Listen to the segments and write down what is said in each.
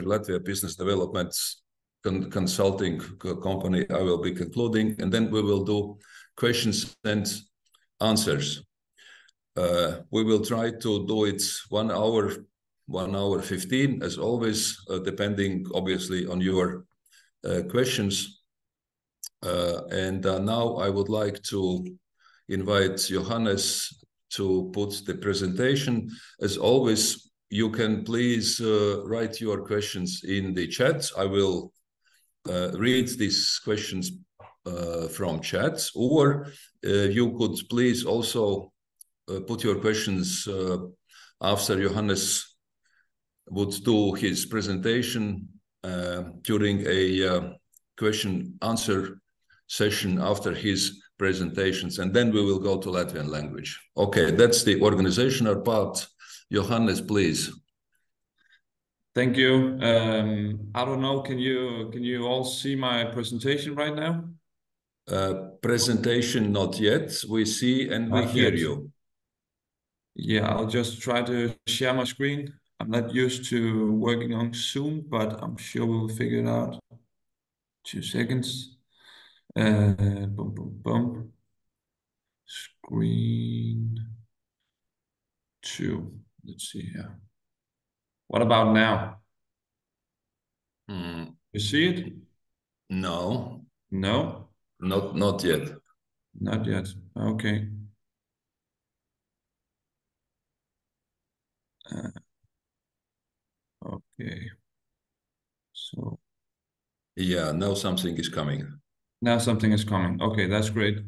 Latvia Business Development Consulting company. I will be concluding, and then we will do questions and answers. We will try to do it 1 hour, 1 hour 15, as always, depending obviously on your questions. Now I would like to invite Johannes to put the presentation. As always, you can please write your questions in the chat. I will read these questions from chats, or you could please also put your questions after Johannes would do his presentation during a question-answer session after his presentations, and then we will go to Latvian language. Okay, that's the organizational part. Johannes, please. Thank you. I don't know, can you all see my presentation right now? Presentation not yet. We see and we hear you. Yeah, I'll just try to share my screen. I'm not used to working on Zoom, but I'm sure we'll figure it out. 2 seconds. Boom, boom, boom. Screen 2. Let's see here. What about now? You see it? No. No? Not yet. Not yet. Okay. Okay. So. Yeah, now something is coming. Now something is coming. Okay, that's great.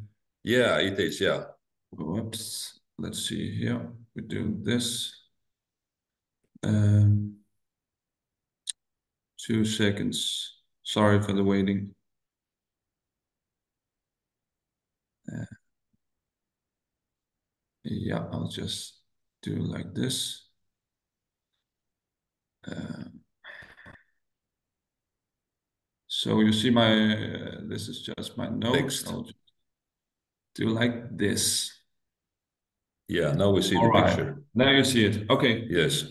Yeah, it is, yeah. Whoops. Let's see here. We do this. 2 seconds. Sorry for the waiting. Yeah, I'll just do like this. So you see my, this is just my notes. I'll just do like this. Yeah, now we see the picture. Now you see it. Okay. Yes.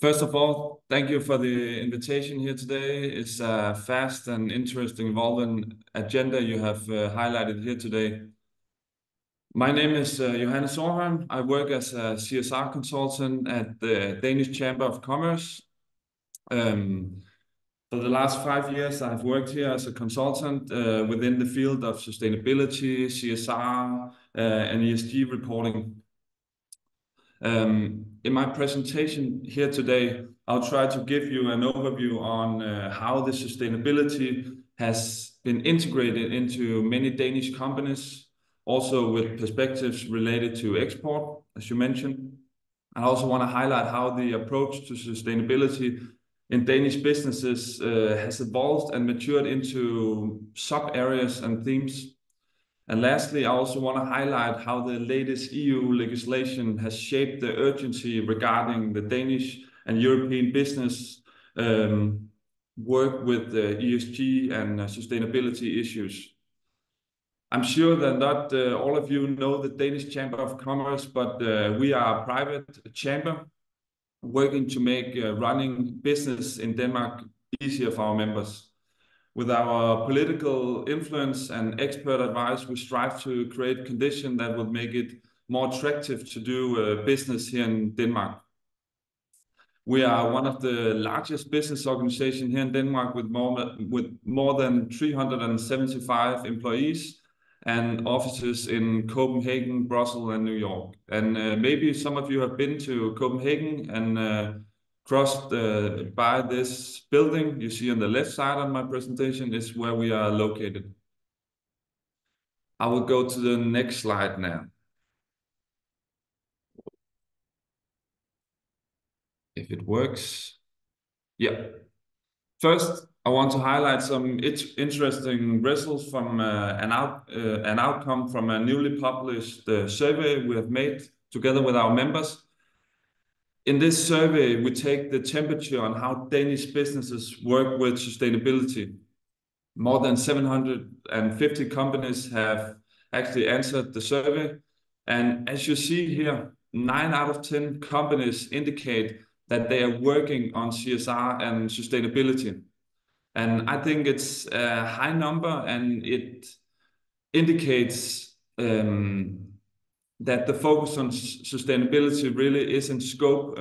First of all, thank you for the invitation here today. It's a fast and interesting, evolving agenda you have highlighted here today. My name is Johannes Sorholm. I work as a CSR consultant at the Danish Chamber of Commerce. For the last 5 years, I've worked here as a consultant within the field of sustainability, CSR, and ESG reporting. In my presentation here today, I'll try to give you an overview on how the sustainability has been integrated into many Danish companies, also with perspectives related to export, as you mentioned. I also want to highlight how the approach to sustainability in Danish businesses has evolved and matured into sub-areas and themes. And lastly, I also want to highlight how the latest EU legislation has shaped the urgency regarding the Danish and European business work with ESG and sustainability issues. I'm sure that not all of you know the Danish Chamber of Commerce, but we are a private chamber working to make running business in Denmark easier for our members. With our political influence and expert advice, we strive to create conditions that would make it more attractive to do business here in Denmark. We are one of the largest business organizations here in Denmark with more than 375 employees and offices in Copenhagen, Brussels, and New York. And maybe some of you have been to Copenhagen and crossed by this building you see on the left side of my presentation is where we are located. I will go to the next slide now. If it works. Yeah. First, I want to highlight some interesting results from an outcome from a newly published survey we have made together with our members. In this survey, we take the temperature on how Danish businesses work with sustainability. More than 750 companies have actually answered the survey. And as you see here, 9 out of 10 companies indicate that they are working on CSR and sustainability. And I think it's a high number, and it indicates that the focus on sustainability really is in scope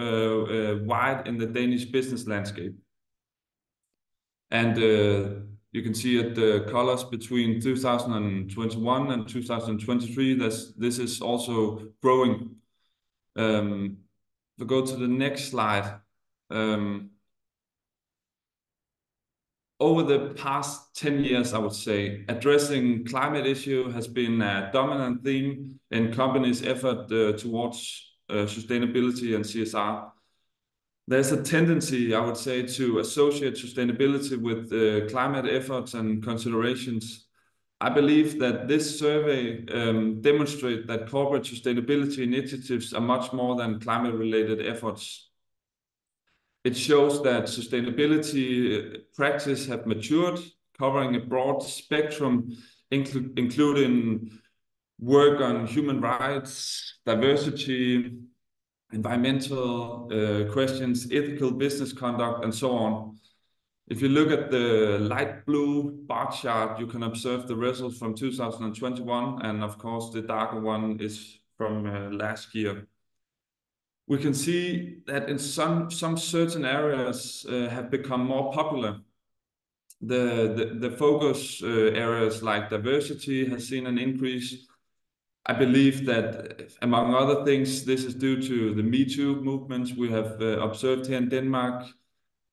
wide in the Danish business landscape. And you can see at the colors between 2021 and 2023, this is also growing. If we go to the next slide, over the past 10 years, I would say, addressing climate issue has been a dominant theme in companies' effort towards sustainability and CSR. There's a tendency, I would say, to associate sustainability with climate efforts and considerations. I believe that this survey demonstrates that corporate sustainability initiatives are much more than climate-related efforts. It shows that sustainability practice have matured, covering a broad spectrum, including work on human rights, diversity, environmental questions, ethical business conduct, and so on. If you look at the light blue bar chart, you can observe the results from 2021, and of course the darker one is from last year. We can see that in some certain areas have become more popular. The focus areas like diversity has seen an increase. I believe that, among other things, this is due to the Me Too movements we have observed here in Denmark.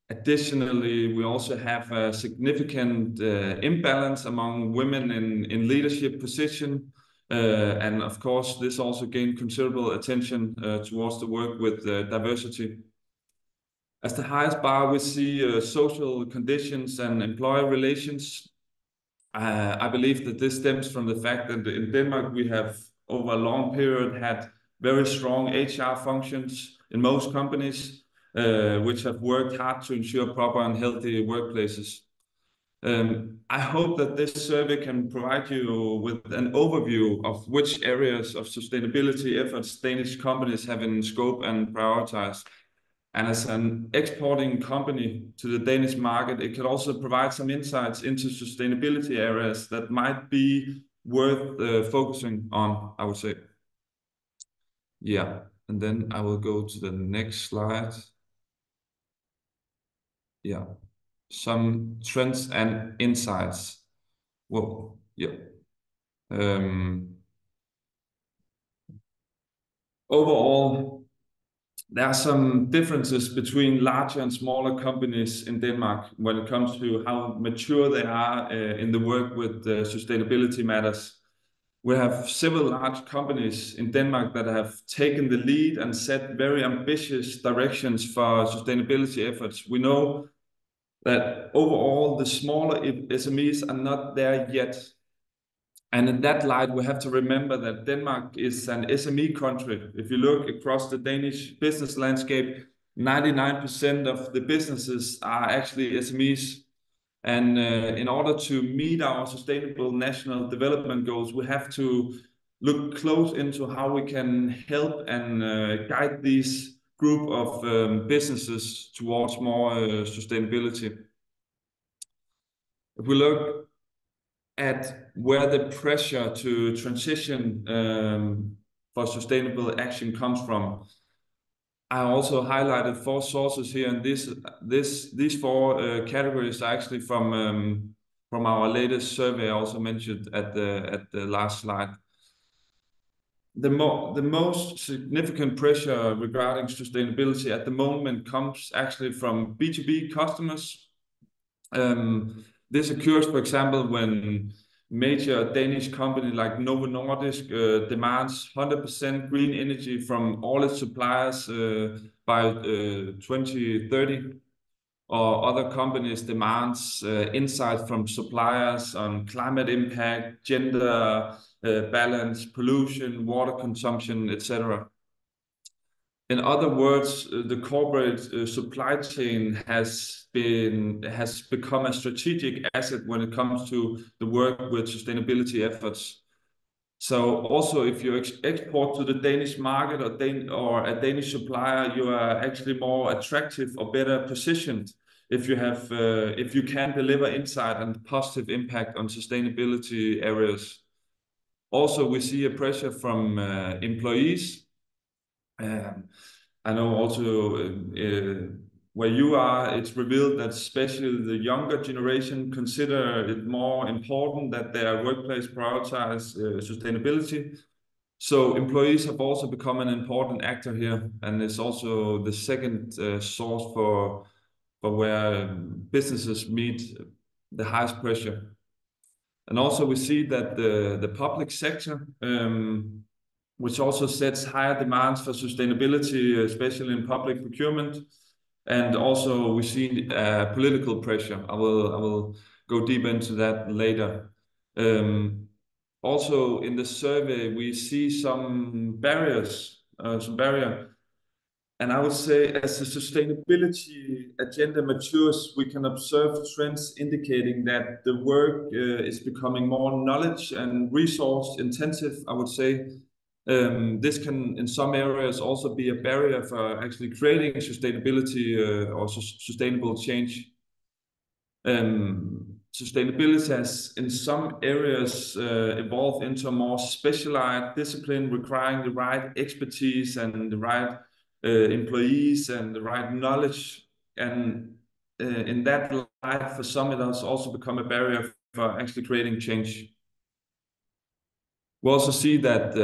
Additionally, we also have a significant imbalance among women in leadership position. And of course, this also gained considerable attention towards the work with diversity. As the highest bar, we see social conditions and employer relations. I believe that this stems from the fact that in Denmark, we have over a long period had very strong HR functions in most companies, which have worked hard to ensure proper and healthy workplaces. I hope that this survey can provide you with an overview of which areas of sustainability efforts Danish companies have in scope and prioritize. And as an exporting company to the Danish market, it can also provide some insights into sustainability areas that might be worth focusing on, I would say. Yeah, and then I will go to the next slide. Yeah. Some trends and insights. Well, yeah. Overall, there are some differences between larger and smaller companies in Denmark when it comes to how mature they are in the work with sustainability matters. We have several large companies in Denmark that have taken the lead and set very ambitious directions for sustainability efforts. We know that overall the smaller SMEs are not there yet. And in that light, we have to remember that Denmark is an SME country. If you look across the Danish business landscape, 99% of the businesses are actually SMEs. And in order to meet our sustainable national development goals, we have to look close into how we can help and guide these group of businesses towards more sustainability. If we look at where the pressure to transition for sustainable action comes from, I also highlighted 4 sources here, and these 4 categories are actually from our latest survey I also mentioned at the last slide. The most significant pressure regarding sustainability at the moment comes actually from B2B customers. This occurs, for example, when major Danish company like Novo Nordisk demands 100% green energy from all its suppliers by 2030, or other companies demands insight from suppliers on climate impact, gender balance, pollution, water consumption, etc. In other words, the corporate supply chain has become a strategic asset when it comes to the work with sustainability efforts. So also, if you export to the Danish market or a Danish supplier, you are actually more attractive or better positioned if you can deliver insight and positive impact on sustainability areas. Also, we see a pressure from employees. I know also where you are, it's revealed that especially the younger generation consider it more important that their workplace prioritize sustainability. So employees have also become an important actor here, and it's also the second source for where businesses meet the highest pressure. And also we see that the public sector, which also sets higher demands for sustainability, especially in public procurement. And also we see political pressure. I will go deep into that later. Also in the survey, we see some barrier. And I would say as the sustainability agenda matures, we can observe trends indicating that the work is becoming more knowledge and resource intensive, I would say. This can, in some areas, also be a barrier for actually creating sustainability or sustainable change. Sustainability has, in some areas, evolved into a more specialized discipline, requiring the right expertise and the right employees and the right knowledge. And in that light, for some, it has also become a barrier for actually creating change. We also see that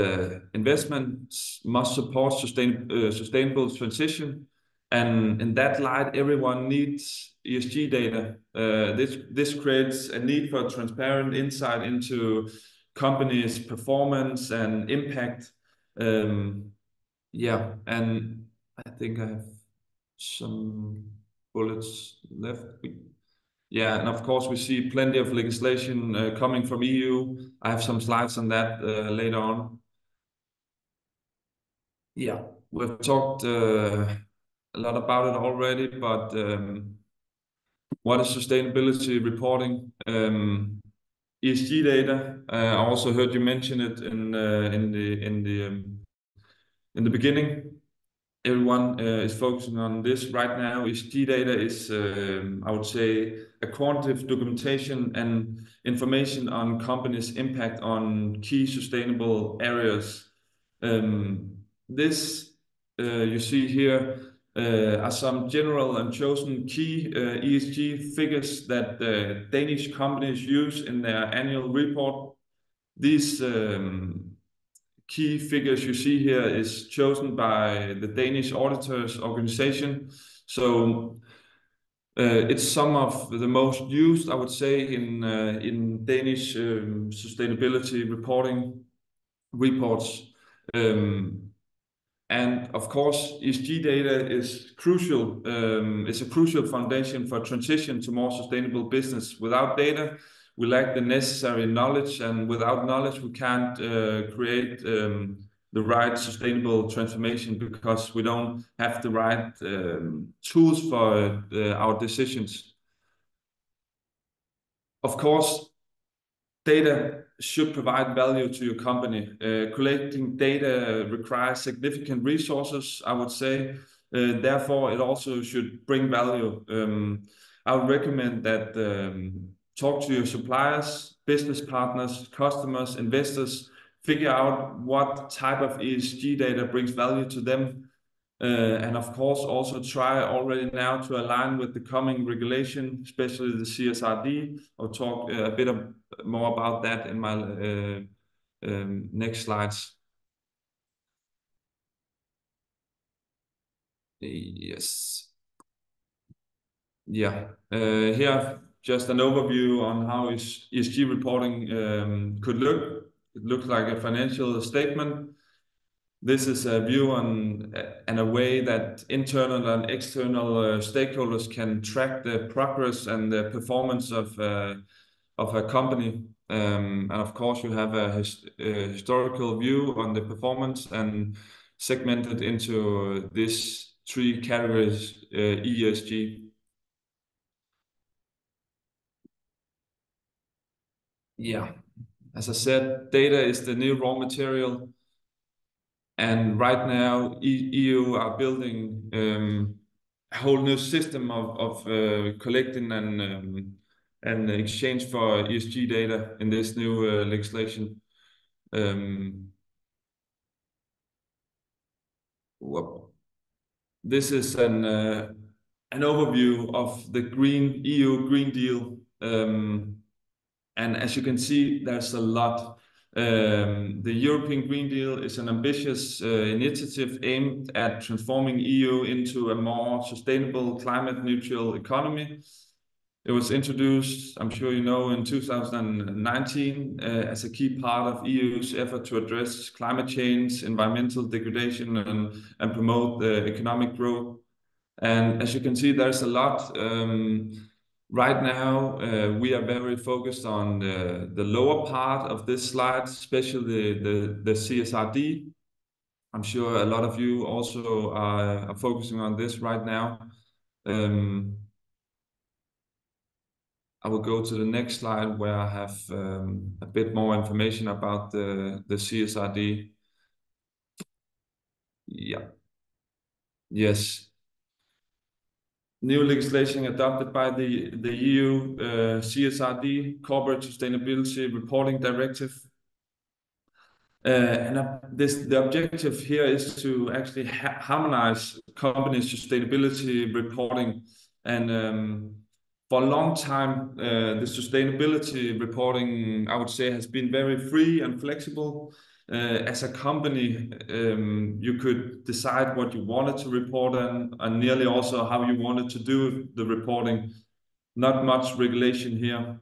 investments must support sustainable transition, and in that light, everyone needs ESG data. This creates a need for transparent insight into companies' performance and impact. Yeah, and I think I have some bullets left. Yeah, and of course we see plenty of legislation coming from EU. I have some slides on that later on. Yeah, we've talked a lot about it already, but what is sustainability reporting? ESG data. I also heard you mention it in the beginning. Everyone is focusing on this right now. ESG data is, I would say, a quantitative documentation and information on companies' impact on key sustainable areas. This you see here are some general and chosen key ESG figures that Danish companies use in their annual report. These key figures you see here is chosen by the Danish Auditors Organization. So it's some of the most used, I would say, in Danish sustainability reporting reports. And of course, ESG data is crucial. It's a crucial foundation for transition to more sustainable business. Without data, we lack the necessary knowledge, and without knowledge, we can't create the right sustainable transformation because we don't have the right tools for our decisions. Of course, data should provide value to your company. Collecting data requires significant resources, I would say. Therefore, it also should bring value. I would recommend that talk to your suppliers, business partners, customers, investors, figure out what type of ESG data brings value to them. And of course, also try already now to align with the coming regulation, especially the CSRD. I'll talk a bit more about that in my next slides. Yes. Yeah. Here, just an overview on how ESG reporting could look. It looks like a financial statement. This is a view on and a way that internal and external stakeholders can track the progress and the performance of a company. And of course, you have a historical view on the performance and segmented into these three categories, ESG. Yeah. As I said, data is the new raw material, and right now EU are building a whole new system of collecting and exchange for ESG data in this new legislation. This is an overview of the EU Green Deal, and as you can see, there's a lot. The European Green Deal is an ambitious initiative aimed at transforming EU into a more sustainable, climate-neutral economy. It was introduced, I'm sure you know, in 2019 as a key part of EU's effort to address climate change, environmental degradation, and promote economic growth. And as you can see, there's a lot. Right now, we are very focused on the lower part of this slide, especially the CSRD. I'm sure a lot of you also are focusing on this right now. I will go to the next slide where I have a bit more information about the CSRD. Yeah. Yes. New legislation adopted by the EU CSRD, Corporate Sustainability Reporting Directive. The objective here is to actually harmonize companies' sustainability reporting. And for a long time, the sustainability reporting, I would say, has been very free and flexible. As a company, you could decide what you wanted to report on, and nearly also how you wanted to do the reporting. Not much regulation here.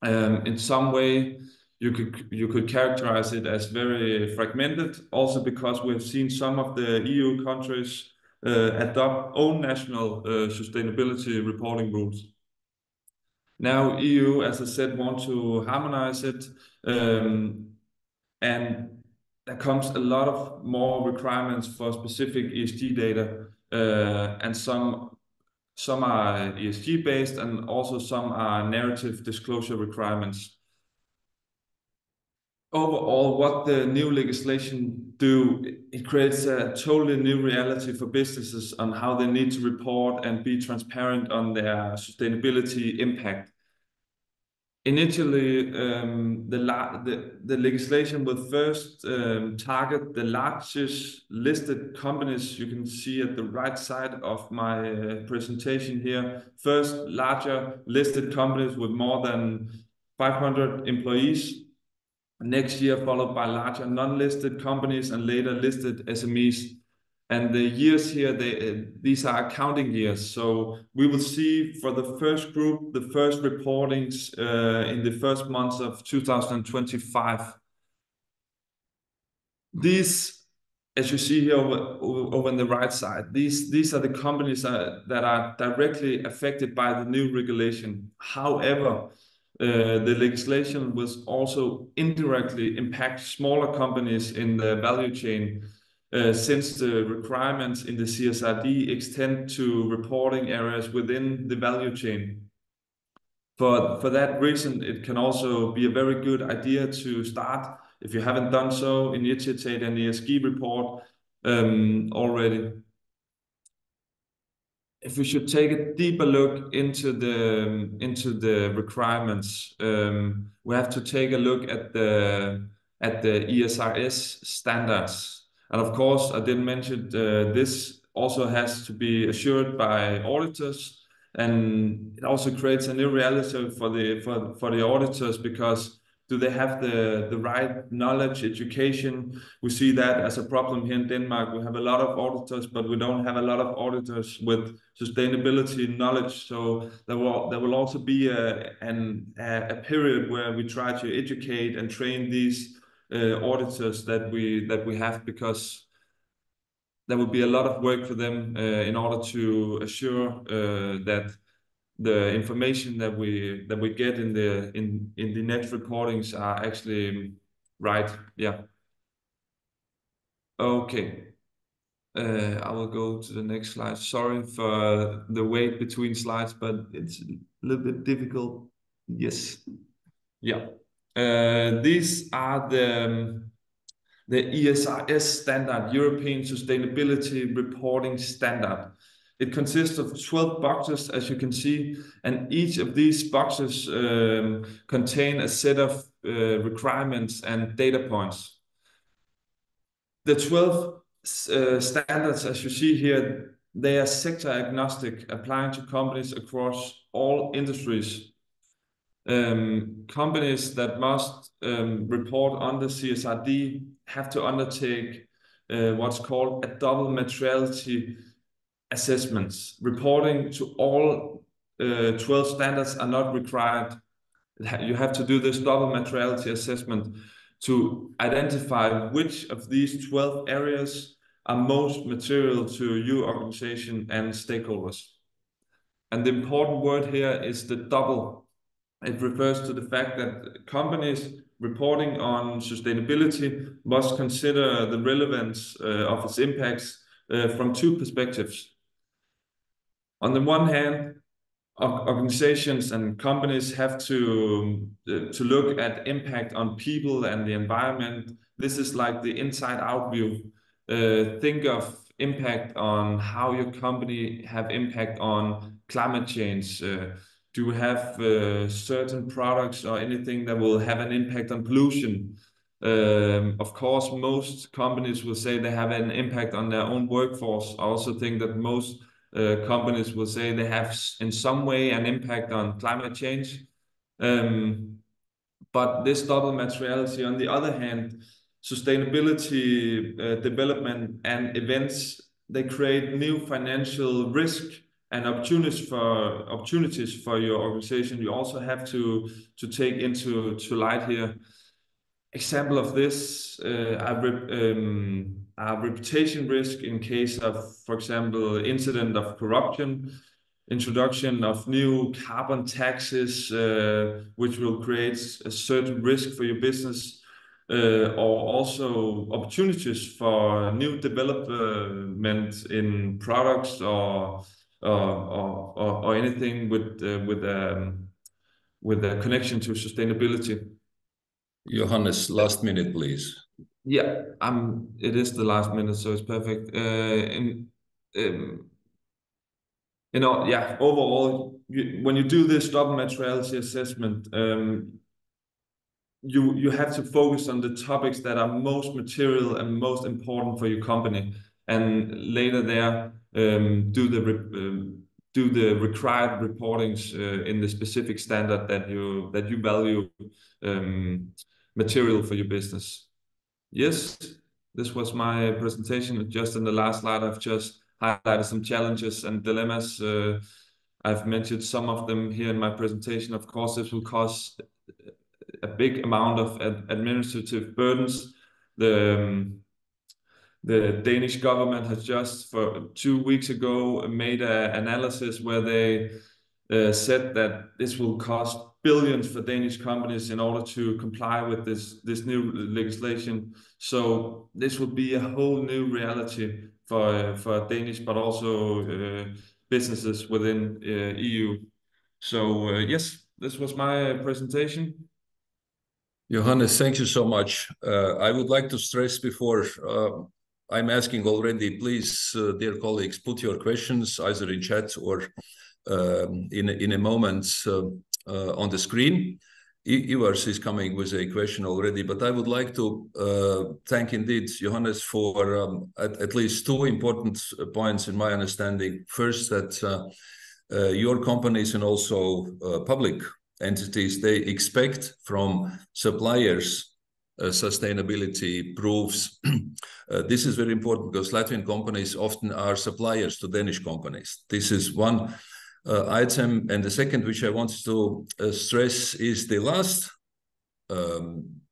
In some way, you could characterize it as very fragmented, also because we have seen some of the EU countries adopt own national sustainability reporting rules. Now EU, as I said, want to harmonize it, and there comes a lot of more requirements for specific ESG data, and some are ESG based, and also some are narrative disclosure requirements. Overall, what the new legislation do, it creates a totally new reality for businesses on how they need to report and be transparent on their sustainability impact. Initially, the legislation will first target the largest listed companies. You can see at the right side of my presentation here. First, larger listed companies with more than 500 employees. Next year, followed by larger non-listed companies and later listed SMEs. And the years here, these are accounting years. So we will see for the first group, the first reportings in the first months of 2025. These, as you see here over on the right side, these are the companies that are directly affected by the new regulation. However, the legislation will also indirectly impact smaller companies in the value chain, since the requirements in the CSRD extend to reporting areas within the value chain. For that reason, it can also be a very good idea to start, if you haven't done so, initiate an ESG report already. If we should take a deeper look into the requirements, we have to take a look at the ESRS standards. And of course, I didn't mention this also has to be assured by auditors, and it also creates a new reality for the auditors, because do they have the right knowledge, education? We see that as a problem here in Denmark. We have a lot of auditors, but we don't have a lot of auditors with sustainability knowledge. So there will also be a period where we try to educate and train these auditors that we have, because there will be a lot of work for them in order to assure that the information that we get in the next reportings are actually right. Yeah. Okay. I will go to the next slide. Sorry for the wait between slides, but it's a little bit difficult. Yes. Yeah. These are the ESRS standard, European Sustainability Reporting Standard. It consists of 12 boxes, as you can see, and each of these boxes contain a set of requirements and data points. The 12 standards, as you see here, they are sector agnostic, applying to companies across all industries. Companies that must report under CSRD have to undertake what's called a double materiality assessments. Reporting to all 12 standards are not required. You have to do this double materiality assessment to identify which of these 12 areas are most material to your organization and stakeholders. And the important word here is the double. It refers to the fact that companies reporting on sustainability must consider the relevance of its impacts from two perspectives. On the one hand, organizations and companies have to look at impact on people and the environment. This is like the inside-out view. Think of impact on how your company have impact on climate change. Do you have certain products or anything that will have an impact on pollution? Of course, most companies will say they have an impact on their own workforce. I also think that most companies will say they have in some way an impact on climate change. But this double materiality, on the other hand, sustainability development and events, they create new financial risk and opportunities for your organization. You also have to take into light here. Example of this, a reputation risk in case of, for example, incident of corruption, introduction of new carbon taxes, which will create a certain risk for your business, or also opportunities for new development in products or anything with a connection to sustainability. Johannes, last minute, please. Yeah, it is the last minute, so it's perfect. Overall, when you do this double materiality assessment, you have to focus on the topics that are most material and most important for your company, and later there do the required reportings in the specific standard that you value material for your business. Yes, this was my presentation. Just in the last slide, I've just highlighted some challenges and dilemmas. I've mentioned some of them here in my presentation. Of course, this will cause a big amount of administrative burdens. The Danish government has just for 2 weeks ago made an analysis where they said that this will cost billions for Danish companies in order to comply with this new legislation. So this will be a whole new reality for Danish, but also businesses within EU. So yes, this was my presentation. Johannes, thank you so much. I would like to stress before I'm asking already, please, dear colleagues, put your questions either in chat or in a moment on the screen. Ivars is coming with a question already, but I would like to thank indeed Johannes for at least 2 important points in my understanding. First, that your companies and also public entities, they expect from suppliers sustainability proofs. This is very important because Latvian companies often are suppliers to Danish companies. This is one item. And the second, which I want to stress, is the last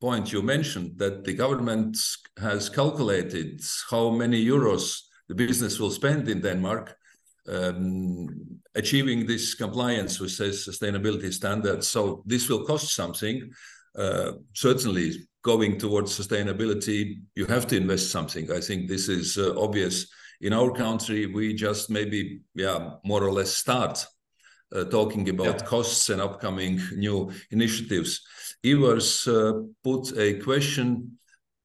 point you mentioned, that the government has calculated how many euros the business will spend in Denmark achieving this compliance with sustainability standards. So this will cost something. Certainly going towards sustainability, you have to invest something. I think this is obvious. In our country, we just maybe, more or less start talking about costs and upcoming new initiatives. Ivars put a question.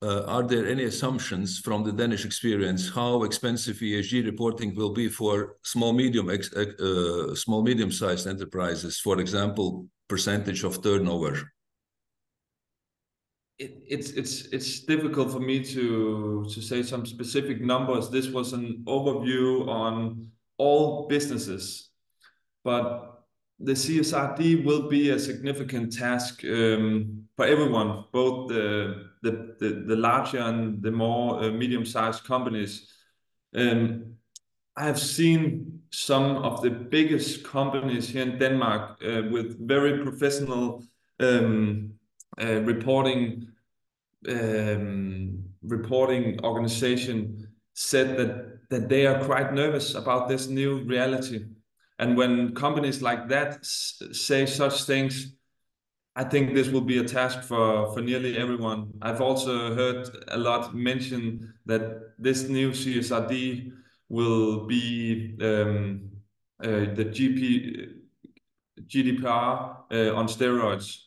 Are there any assumptions from the Danish experience how expensive ESG reporting will be for small medium-sized enterprises, for example, percentage of turnover? It's difficult for me to say some specific numbers. This was an overview on all businesses, but the CSRD will be a significant task for everyone, both the larger and the more medium-sized companies. I have seen some of the biggest companies here in Denmark with very professional reporting organization said that they are quite nervous about this new reality. And when companies like that say such things, I think this will be a task for nearly everyone. I've also heard a lot mention that this new CSRD will be the GDPR on steroids.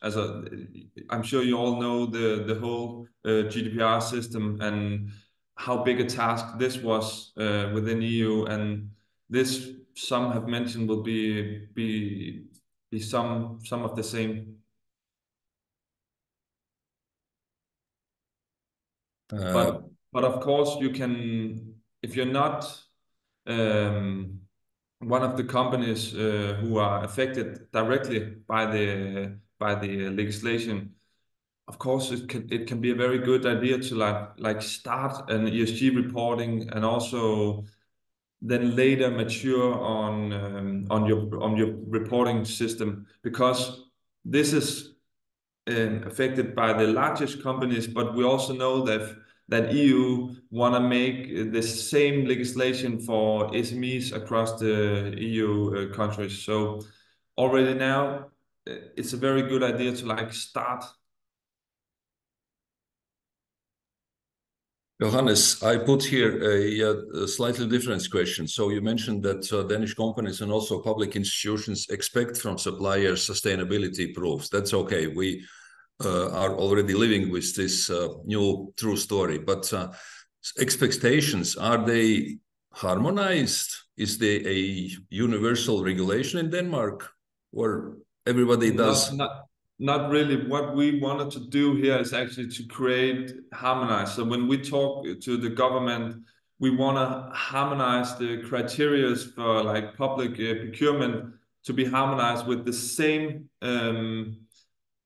I'm sure you all know the whole GDPR system and how big a task this was within EU, and this, some have mentioned, will be some of the same. But of course you can, if you're not one of the companies who are affected directly by the legislation, of course it can be a very good idea to like start an ESG reporting and also then later mature on your reporting system, because this is affected by the largest companies, but we also know that EU want to make the same legislation for SMEs across the EU countries. So already now, it's a very good idea to like start. Johannes, I put here a slightly different question. So you mentioned that Danish companies and also public institutions expect from suppliers sustainability proofs. That's okay. We are already living with this new true story. But expectations, are they harmonized? Is there a universal regulation in Denmark, or everybody does? Not really. What we wanted to do here is actually to create harmonize. So when we talk to the government, we want to harmonize the criteria for like public procurement to be harmonized with the same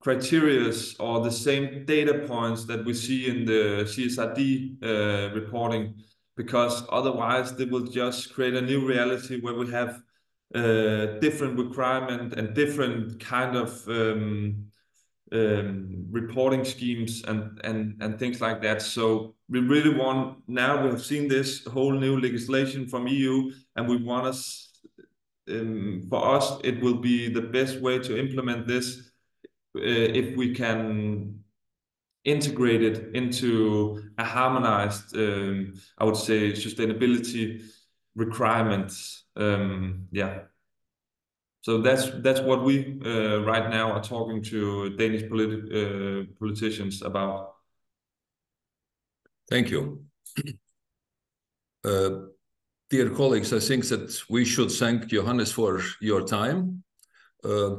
criteria or the same data points that we see in the CSRD reporting, because otherwise they will just create a new reality where we have different requirement and different kind of reporting schemes and things like that. So we really want, now we have seen this whole new legislation from EU, and we want us, for us, it will be the best way to implement this if we can integrate it into a harmonized, I would say, sustainability requirements. Yeah. So that's what we right now are talking to Danish politicians about. Thank you. Dear colleagues, I think that we should thank Johannes for your time.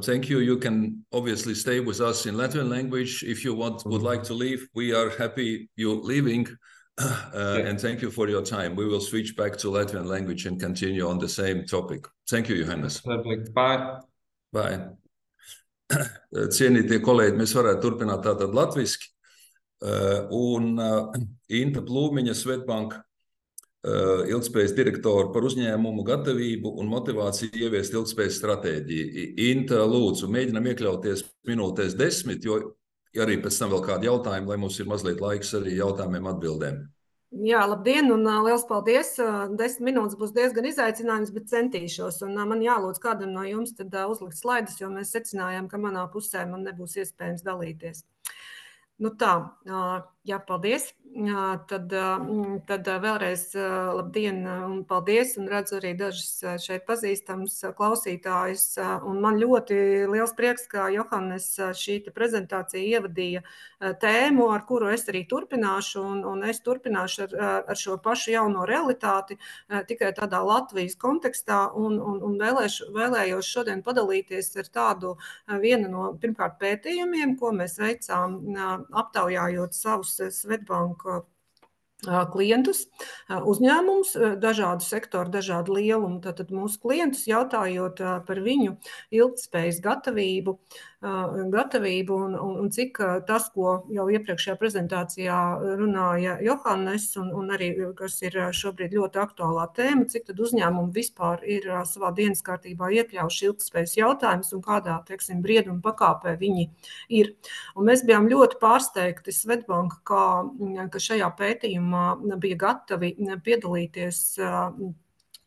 Thank you. You can obviously stay with us in Latvian language. If you would like to leave, we are happy you leaving. And thank you for your time. We will switch back to Latvian language and continue on the same topic. Thank you, Johannes. Perfect. Bye. Bye. Cienītie kolēģi, mēs varētu turpināt tātad latviski. Un Inta Plūmiņa, Swedbank ilgspējas direktoru par uzņēmumu gatavību un motivāciju ieviest ilgspējas stratēģiju. Inta, lūdzu, mēģinam iekļauties minūtēs 10, jo arī pēc tam vēl kādi jautājumi, lai mums ir mazliet laiks arī jautājumiem atbildēm. Jā, labdien, un liels paldies. 10 minūtes būs diezgan izaicinājums, bet centīšos. Un man jālūdz kādam no jums tad uzlikt slaidus, jo mēs secinājām, ka manā pusē man nebūs iespējams dalīties. Nu tā, Jā, paldies. Tad vēlreiz labdien un paldies, un redzu arī dažus šeit pazīstams klausītājus. Un man ļoti liels prieks, ka Johannes šī prezentācija ievadīja tēmu, ar kuru es arī turpināšu, un es turpināšu ar šo pašu jauno realitāti, tikai tādā Latvijas kontekstā, un vēlējos šodien padalīties ar tādu vienu no pirmkārt pētījumiem, ko mēs veicām aptaujājot savus Swedbank klientus, uzņēmumus, dažādu sektoru, dažādu lielumu. Tātad mūsu klientus jautājot par viņu ilgtspējas gatavību un cik tas, ko jau iepriekšējā prezentācijā runāja Johannes, un arī, kas ir šobrīd ļoti aktuālā tēma, cik tad uzņēmumi vispār ir savā dienas kārtībā iekļaujuši ilgtspējas jautājumus un kādā, teiksim, brieduma pakāpē viņi ir. Un mēs bijām ļoti pārsteigti Swedbank, ka šajā pētījumā bija gatavi piedalīties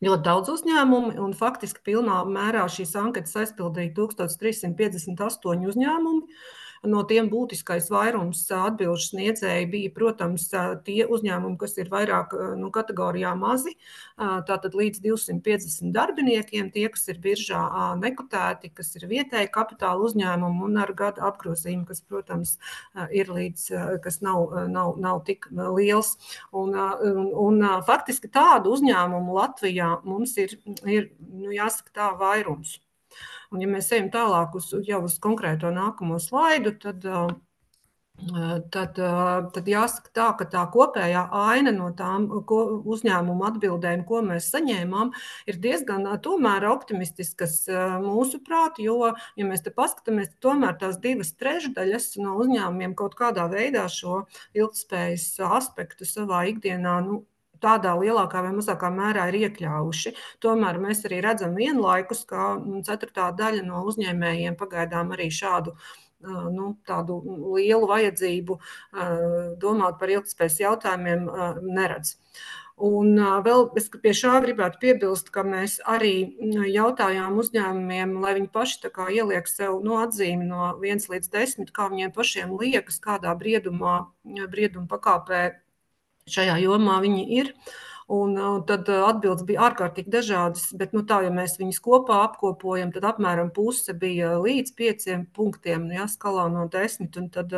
ļoti daudz uzņēmumu, un faktiski pilnā mērā šīs anketas aizpildīja 1358 uzņēmumi. No tiem būtiskais vairums atbilžu sniedzēji bija, protams, tie uzņēmumi, kas ir vairāk kategorijā mazi, tātad līdz 250 darbiniekiem, tie, kas ir biržā nekotēti, kas ir vietēji kapitāla uzņēmumi un ar gadu apgrozījumu, kas, protams, ir līdz, kas nav tik liels. Un faktiski tādu uzņēmumu Latvijā mums ir jāsaka tā vairums. Un ja mēs ejam tālāk uz konkrēto nākamo slaidu, tad jāsaka tā, ka tā kopējā aina no tām uzņēmumu atbildēm, ko mēs saņēmām, ir diezgan tomēr optimistiskas mūsuprāt, jo, ja mēs te paskatāmies, tomēr tās 2/3 no uzņēmumiem kaut kādā veidā šo ilgtspējas aspektu savā ikdienā, tādā lielākā vai mazākā mērā ir iekļāvuši. Tomēr mēs arī redzam vienlaikus, ka 1/4 daļa no uzņēmējiem pagaidām arī šādu tādu lielu vajadzību domāt par ilgtspējas jautājumiem neredz. Un vēl es pie šā gribētu piebilst, ka mēs arī jautājām uzņēmumiem, lai viņi paši tā kā ieliek sev atzīmi no 1 līdz 10, kā viņiem pašiem liekas, kādā brieduma pakāpē šajā jomā viņi ir. Un tad atbildes bija ārkārtīgi dažādas, bet tā, ja mēs viņus kopā apkopojam, tad apmēram puse bija līdz 5 punktiem, skalā no 10, un tad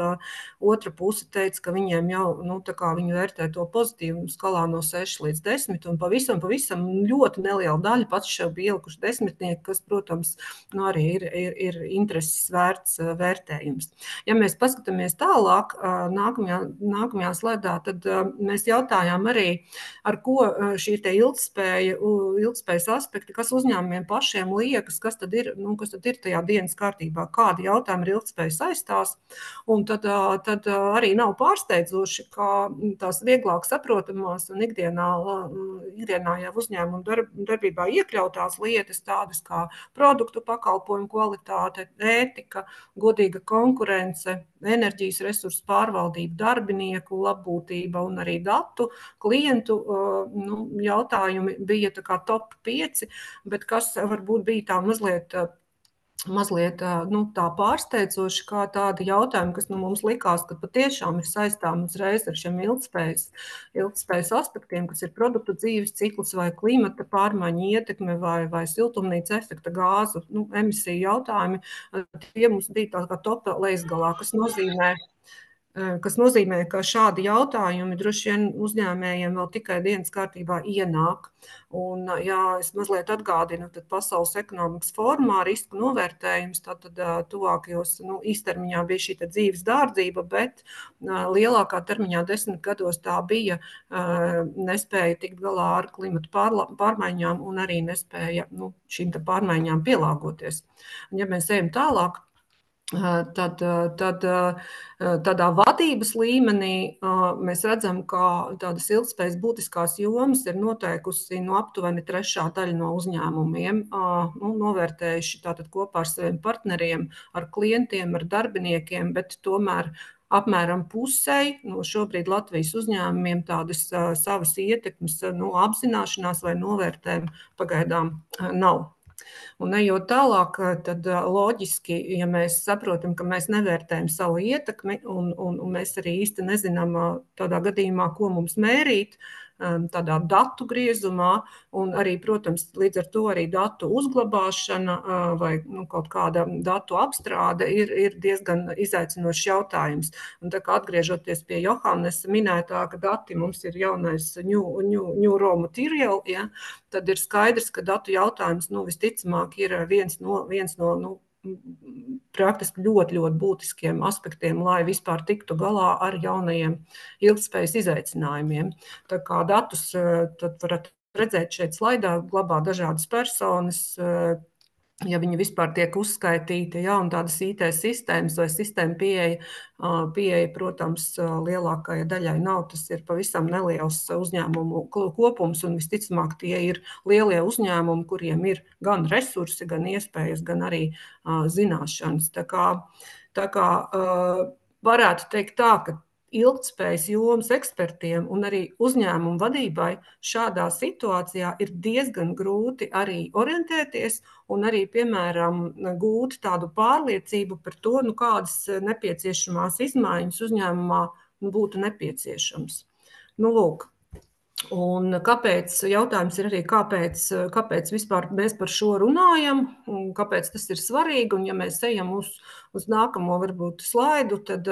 otra puse teica, ka viņiem jau, tā kā viņi vērtē to pozitīvu skalā no 6 līdz 10, un pavisam ļoti neliela daļa pats šeit bija ielikuši 10, kas, protams, arī ir intereses vērts vērtējums. Ja mēs paskatāmies tālāk, nākamajā slaidā, tad mēs jautājām arī, ar ko šī te ilgtspējas aspekti, kas uzņēmumiem pašiem liekas, kas tad ir tajā dienas kārtībā, kādi jautājumi ar ilgtspēju saistās. Un tad arī nav pārsteidzoši, ka tās vieglāk saprotamās un ikdienā jau uzņēmumu darbībā iekļautās lietas, tādas kā produktu pakalpojumu kvalitāte, ētika, godīga konkurence, enerģijas resursu pārvaldība, darbinieku labbūtība un arī datu klientu jautājumi bija tā kā top 5, bet kas varbūt bija tā mazliet tā pārsteidzoši, kā tādi jautājumi, kas mums likās, ka patiešām ir saistām uzreiz ar šiem ilgtspējas aspektiem, kas ir produktu dzīves cikls vai klimata pārmaiņu ietekme vai siltumnīca efekta gāzu emisiju jautājumi. Tie mums bija tā kā top leisgalā, kas nozīmē, ka šādi jautājumi droši vien uzņēmējiem vēl tikai dienas kārtībā ienāk. Un, ja es mazliet atgādinu, tad Pasaules ekonomikas fórumā risku novērtējums, tad tuvākajos īstermiņā bija šī dzīves dārdzība, bet lielākā termiņā 10 gados tā bija nespēja tikt galā ar klimatu pārmaiņām un arī nespēja šīm pārmaiņām pielāgoties. Un, ja mēs ejam tālāk, tad tādā vadības līmenī mēs redzam, ka tādas ilgtspējas būtiskās jomas ir noteikusi aptuveni 1/3 daļa no uzņēmumiem, novērtējuši tātad kopā ar saviem partneriem, ar klientiem, ar darbiniekiem, bet tomēr apmēram pusei no šobrīd Latvijas uzņēmumiem tādas savas ietekmes apzināšanās vai novērtējumi pagaidām nav. Un ejot tālāk, tad loģiski, ja mēs saprotam, ka mēs nevērtējam savu ietekmi un mēs arī īsti nezinām tādā gadījumā, ko mums mērīt, tādā datu griezumā, un arī, protams, līdz ar to arī datu uzglabāšana vai kaut kāda datu apstrāde ir diezgan izaicinošs jautājums. Un tā kā atgriežoties pie Johannes minētā, ka dati mums ir jaunais new raw material, ja, tad ir skaidrs, ka datu jautājums visticamāk ir viens no praktiski ļoti, ļoti būtiskiem aspektiem, lai vispār tiktu galā ar jaunajiem ilgtspējas izaicinājumiem. Tā kā datus tad varat redzēt šeit slaidā, glabā dažādas personas, ja viņi vispār tiek uzskaitīti, ja, un tādas IT sistēmas vai sistēma pieeja, protams, lielākajai daļai nav. Tas ir pavisam neliels uzņēmumu kopums, un visticamāk tie ir lielie uzņēmumi, kuriem ir gan resursi, gan iespējas, gan arī zināšanas. Tā kā varētu teikt tā, ka ilgtspējas jomas ekspertiem un arī uzņēmumu vadībai šādā situācijā ir diezgan grūti arī orientēties un arī, piemēram, gūt tādu pārliecību par to, kādas nepieciešamās izmaiņas uzņēmumā būtu nepieciešams. Lūk. Un jautājums ir arī, kāpēc vispār mēs par šo runājam, un kāpēc tas ir svarīgi, un ja mēs ejam uz nākamo varbūt slaidu, tad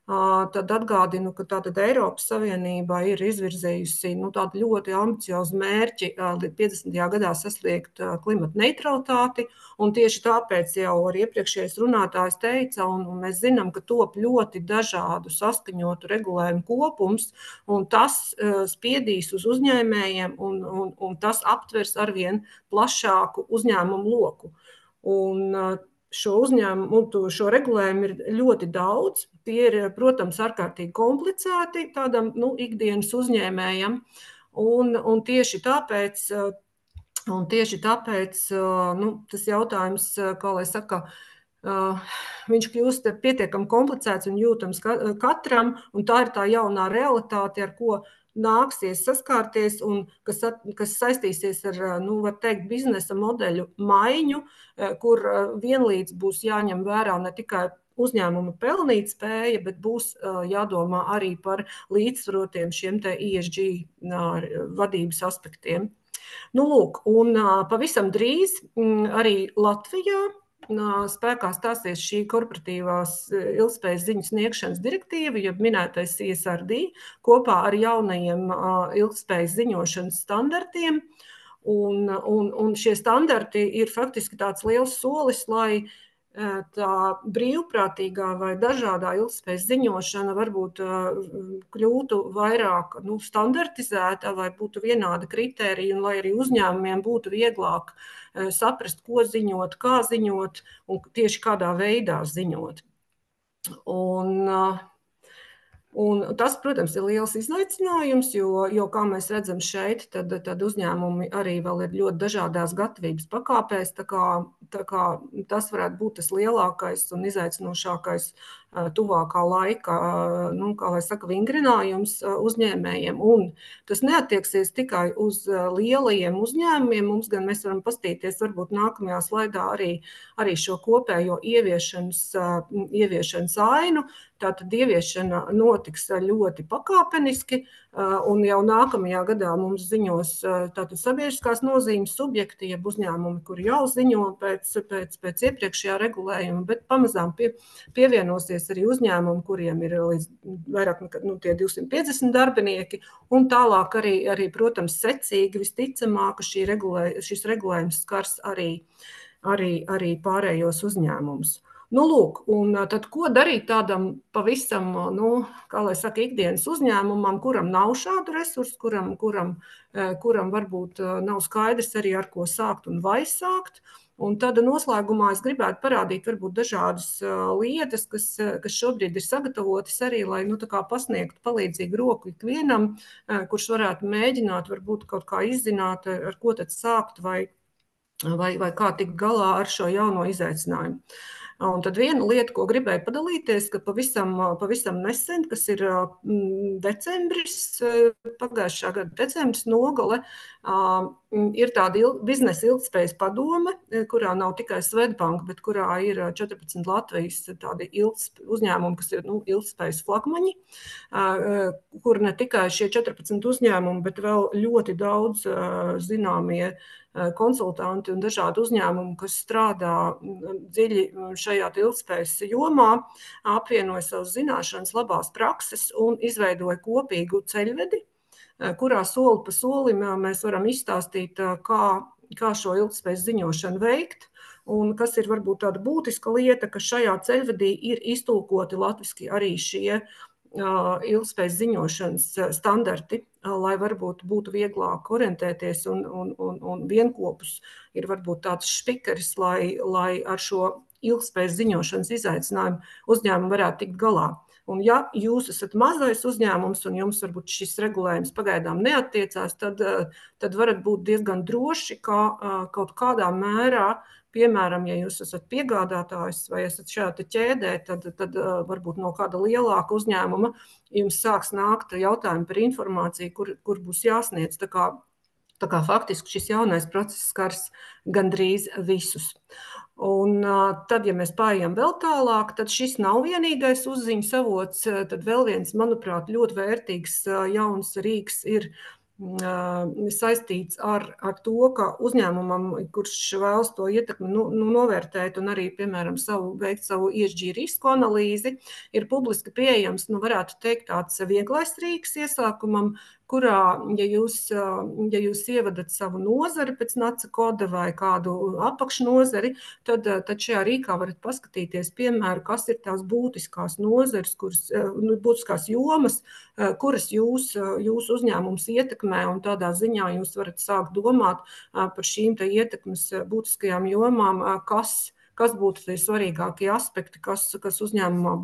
atgādinu, ka tātad Eiropas Savienība ir izvirzējusi tādu ļoti ambiciozu mērķi līdz 50. gadā sasniegt klimata neutralitāti, un tieši tāpēc jau arī iepriekšējais runātājs teica, un mēs zinām, ka top ļoti dažādu saskaņotu regulējumu kopums, un tas spiedīs uz uzņēmējiem, un tas aptvers arvien plašāku uzņēmumu loku. Un šo regulējumu ir ļoti daudz. Tie ir, protams, ārkārtīgi komplicēti tādam ikdienas uzņēmējam. Un tieši tāpēc tas jautājums, kā lai saka, viņš kļūst pietiekami komplicēts un jūtams katram, un tā ir tā jaunā realitāte, ar ko nāksies saskārties un kas saistīsies ar, var teikt, biznesa modeļu maiņu, kur vienlīdz būs jāņem vērā ne tikai uzņēmuma pelnīt spēja, bet būs jādomā arī par līdzsvarotiem šiem te ESG vadības aspektiem. Lūk, un pavisam drīz arī Latvijā spēkā stāsies šī korporatīvās ilgtspējas ziņu sniegšanas direktīva, jeb minētais CSRD, kopā ar jaunajiem ilgtspējas ziņošanas standartiem. Un šie standarti ir faktiski tāds liels solis, lai tā brīvprātīgā vai dažādā ilgtspējas ziņošana varbūt kļūtu vairāk standartizēta vai būtu vienāda kritērija, un lai arī uzņēmumiem būtu vieglāk saprast, ko ziņot, kā ziņot un tieši kādā veidā ziņot. Un tas, protams, ir liels izaicinājums, jo kā mēs redzam šeit, tad uzņēmumi arī vēl ir ļoti dažādās gatavības pakāpēs, tā kā tas varētu būt tas lielākais un izaicinošākais tuvākā laika, kā lai saka, vingrinājums uzņēmējiem. Un tas neattieksies tikai uz lielajiem uzņēmumiem, mēs varam pastīties varbūt nākamajā slaidā arī šo kopējo ieviešanas ainu. Tātad ieviešana notiks ļoti pakāpeniski, un jau nākamajā gadā mums ziņos tātad sabiedriskās nozīmes subjekti, jeb uzņēmumi, kuri jau ziņo pēc iepriekšējā regulējuma, bet pamazām pievienosies arī uzņēmumi, kuriem ir līdz vairāk tie 250 darbinieki, un tālāk arī protams, secīgi visticamāk, šis regulējums skars arī pārējos uzņēmumus. Lūk, un tad ko darīt tādam pavisam, kā lai saka, ikdienas uzņēmumam, kuram nav šādu resursu, kuram varbūt nav skaidrs arī ar ko sākt un vai sākt. Un tad noslēgumā es gribētu parādīt varbūt dažādas lietas, kas šobrīd ir sagatavotas arī, lai pasniegtu palīdzīgu roku ikvienam, kurš varētu mēģināt varbūt kaut kā izzināt, ar ko tad sākt vai kā tikt galā ar šo jauno izaicinājumu. Un tad viena lieta, ko gribēju padalīties, ka pavisam nesen, kas ir decembris, pagājušā gada decembris nogale, ir tāda biznesa ilgtspējas padome, kurā nav tikai Swedbank, bet kurā ir 14 Latvijas tādi uzņēmumi, kas ir ilgtspējas flagmaņi, kur ne tikai šie 14 uzņēmumi, bet vēl ļoti daudz zināmie konsultanti un dažādi uzņēmumi, kas strādā dziļi šajā ilgtspējas jomā, apvienoja savas zināšanas, labās prakses un izveidoja kopīgu ceļvedi, kurā soli pa solim mēs varam izstāstīt, kā šo ilgtspējas ziņošanu veikt. Un kas ir varbūt tāda būtiska lieta, ka šajā ceļvedī ir iztulkoti latviski arī šie ilgtspējas ziņošanas standarti, lai varbūt būtu vieglāk orientēties un vienkopus ir varbūt tāds špikeris, lai ar šo ilgtspējas ziņošanas izaicinājumu uzņēmumu varētu tikt galā. Un ja jūs esat mazais uzņēmums un jums varbūt šis regulējums pagaidām neattiecās, tad varat būt diezgan droši, ka kaut kādā mērā, piemēram, ja jūs esat piegādātājs vai esat šajā ķēdē, tad varbūt no kāda lielāka uzņēmuma jums sāks nākt jautājumi par informāciju, kur būs jāsniedz. Tā kā faktiski šis jaunais process skars gandrīz visus. Un tad, ja mēs paejam vēl tālāk, tad šis nav vienīgais uzziņas avots, tad vēl viens, manuprāt, ļoti vērtīgs jauns rīks ir saistīts ar to, ka uzņēmumam, kurš vēlas to ietekmi novērtēt un arī, piemēram, veikt savu ESG risku analīzi, ir publiski pieejams, varētu teikt, tāds vieglais rīks iesākumam, kurā, ja jūs ievadat savu nozari pēc NACA koda vai kādu apakšnozari, tad šajā rīkā varat paskatīties, piemēram, kas ir tās būtiskās nozares, būtiskās jomas, kuras jūs uzņēmums ietekmē, un tādā ziņā jūs varat sākt domāt par šīm te ietekmes būtiskajām jomām, kas būtu tie svarīgākie aspekti, kas uzņēmumā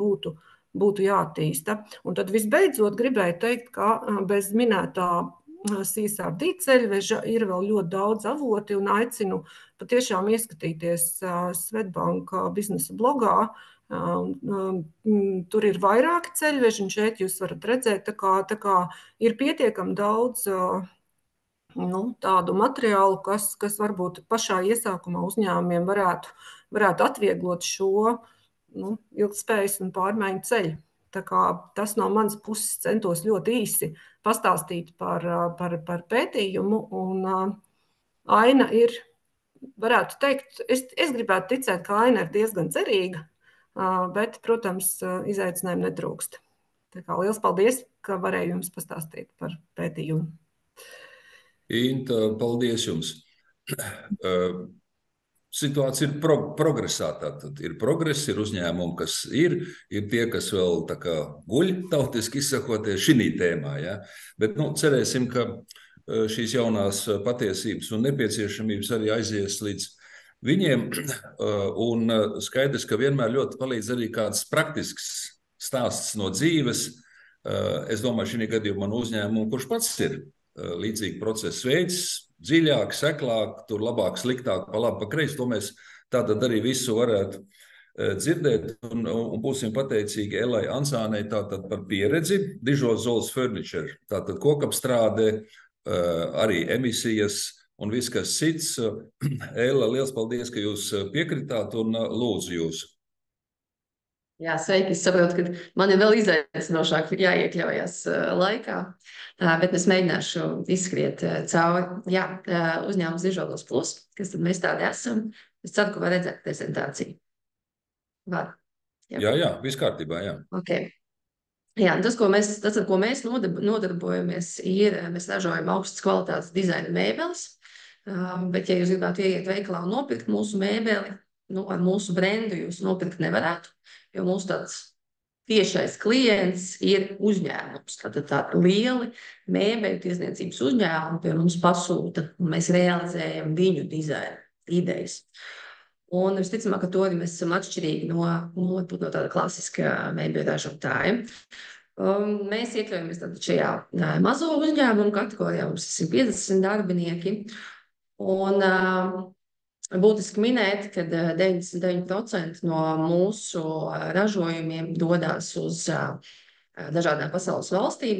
būtu jāattīsta. Un tad visbeidzot gribēju teikt, ka bez minētā CSRD ceļveža ir vēl ļoti daudz avoti un aicinu patiešām ieskatīties Swedbank biznesa blogā. Tur ir vairāki ceļveži, un šeit jūs varat redzēt, tā kā ir pietiekami daudz tādu materiālu, kas varbūt pašā iesākumā uzņēmumiem varētu atvieglot šo ilgtspējas un pārmaiņu ceļu. Tā kā tas no manas puses centos ļoti īsi pastāstīt par pētījumu, un aina ir, varētu teikt, es gribētu ticēt, ka aina ir diezgan cerīga, bet, protams, izaicinājumi netrūkst. Tā kā liels paldies, ka varēju jums pastāstīt par pētījumu. Inta, paldies jums. Situācija ir progresā. Tātad ir progress, ir uzņēmumi, kas ir tie, kas vēl tā kā guļ, tautiski izsakoties šī tēmā. Ja? Bet cerēsim, ka šīs jaunās patiesības un nepieciešamības arī aizies līdz viņiem. Un skaidrs, ka vienmēr ļoti palīdz arī kāds praktisks stāsts no dzīves. Es domāju, šī gadījumā man uzņēmumu, kurš pats ir līdzīgi procesu veids, dziļāk, seklāk, tur labāk, sliktāk, pa labi, pa kreisi. To mēs tātad arī visu varētu dzirdēt un būsim pateicīgi Elai Ansānei tātad par pieredzi. Dižo Zols Furniture, tātad kokapstrāde, arī emisijas un viss, kas cits. Ella, liels paldies, ka jūs piekritāt un lūdzu jūs. Jā, sveiki, es saprotu, ka man ir vēl izaicinošāk jāiekļaujas laikā, bet es mēģināšu izskriet cauri. Jā, uzņēmums Dižolos Plus, kas tad mēs tādi esam. Es ceru, ka var redzēt prezentāciju. Var? Jā, viss kārtībā, jā. Okay. Jā, tas, ar ko mēs nodarbojamies, ir, mēs ražojam augstas kvalitātes dizaina mēbeles, bet, ja jūs gribētu ieiet veikalā un nopirkt mūsu mēbeli, ar mūsu brendu jūs nopirkt nevarētu, jo mūsu tāds tiešais klients ir uzņēmums. Tādi lieli mēbeļu tiesniecības uzņēmumi pie mums pasūta, un mēs realizējam viņu dizaina idejas. Un visticamāk, ka to arī mēs esam atšķirīgi no tāda klasiska mēbeļu ražotāja. Mēs iekļaujamies šajā mazo uzņēmumu kategorijā, mums ir 150 darbinieki, un būtiski minēt, ka 99% no mūsu ražojumiem dodās uz dažādām pasaules valstīm.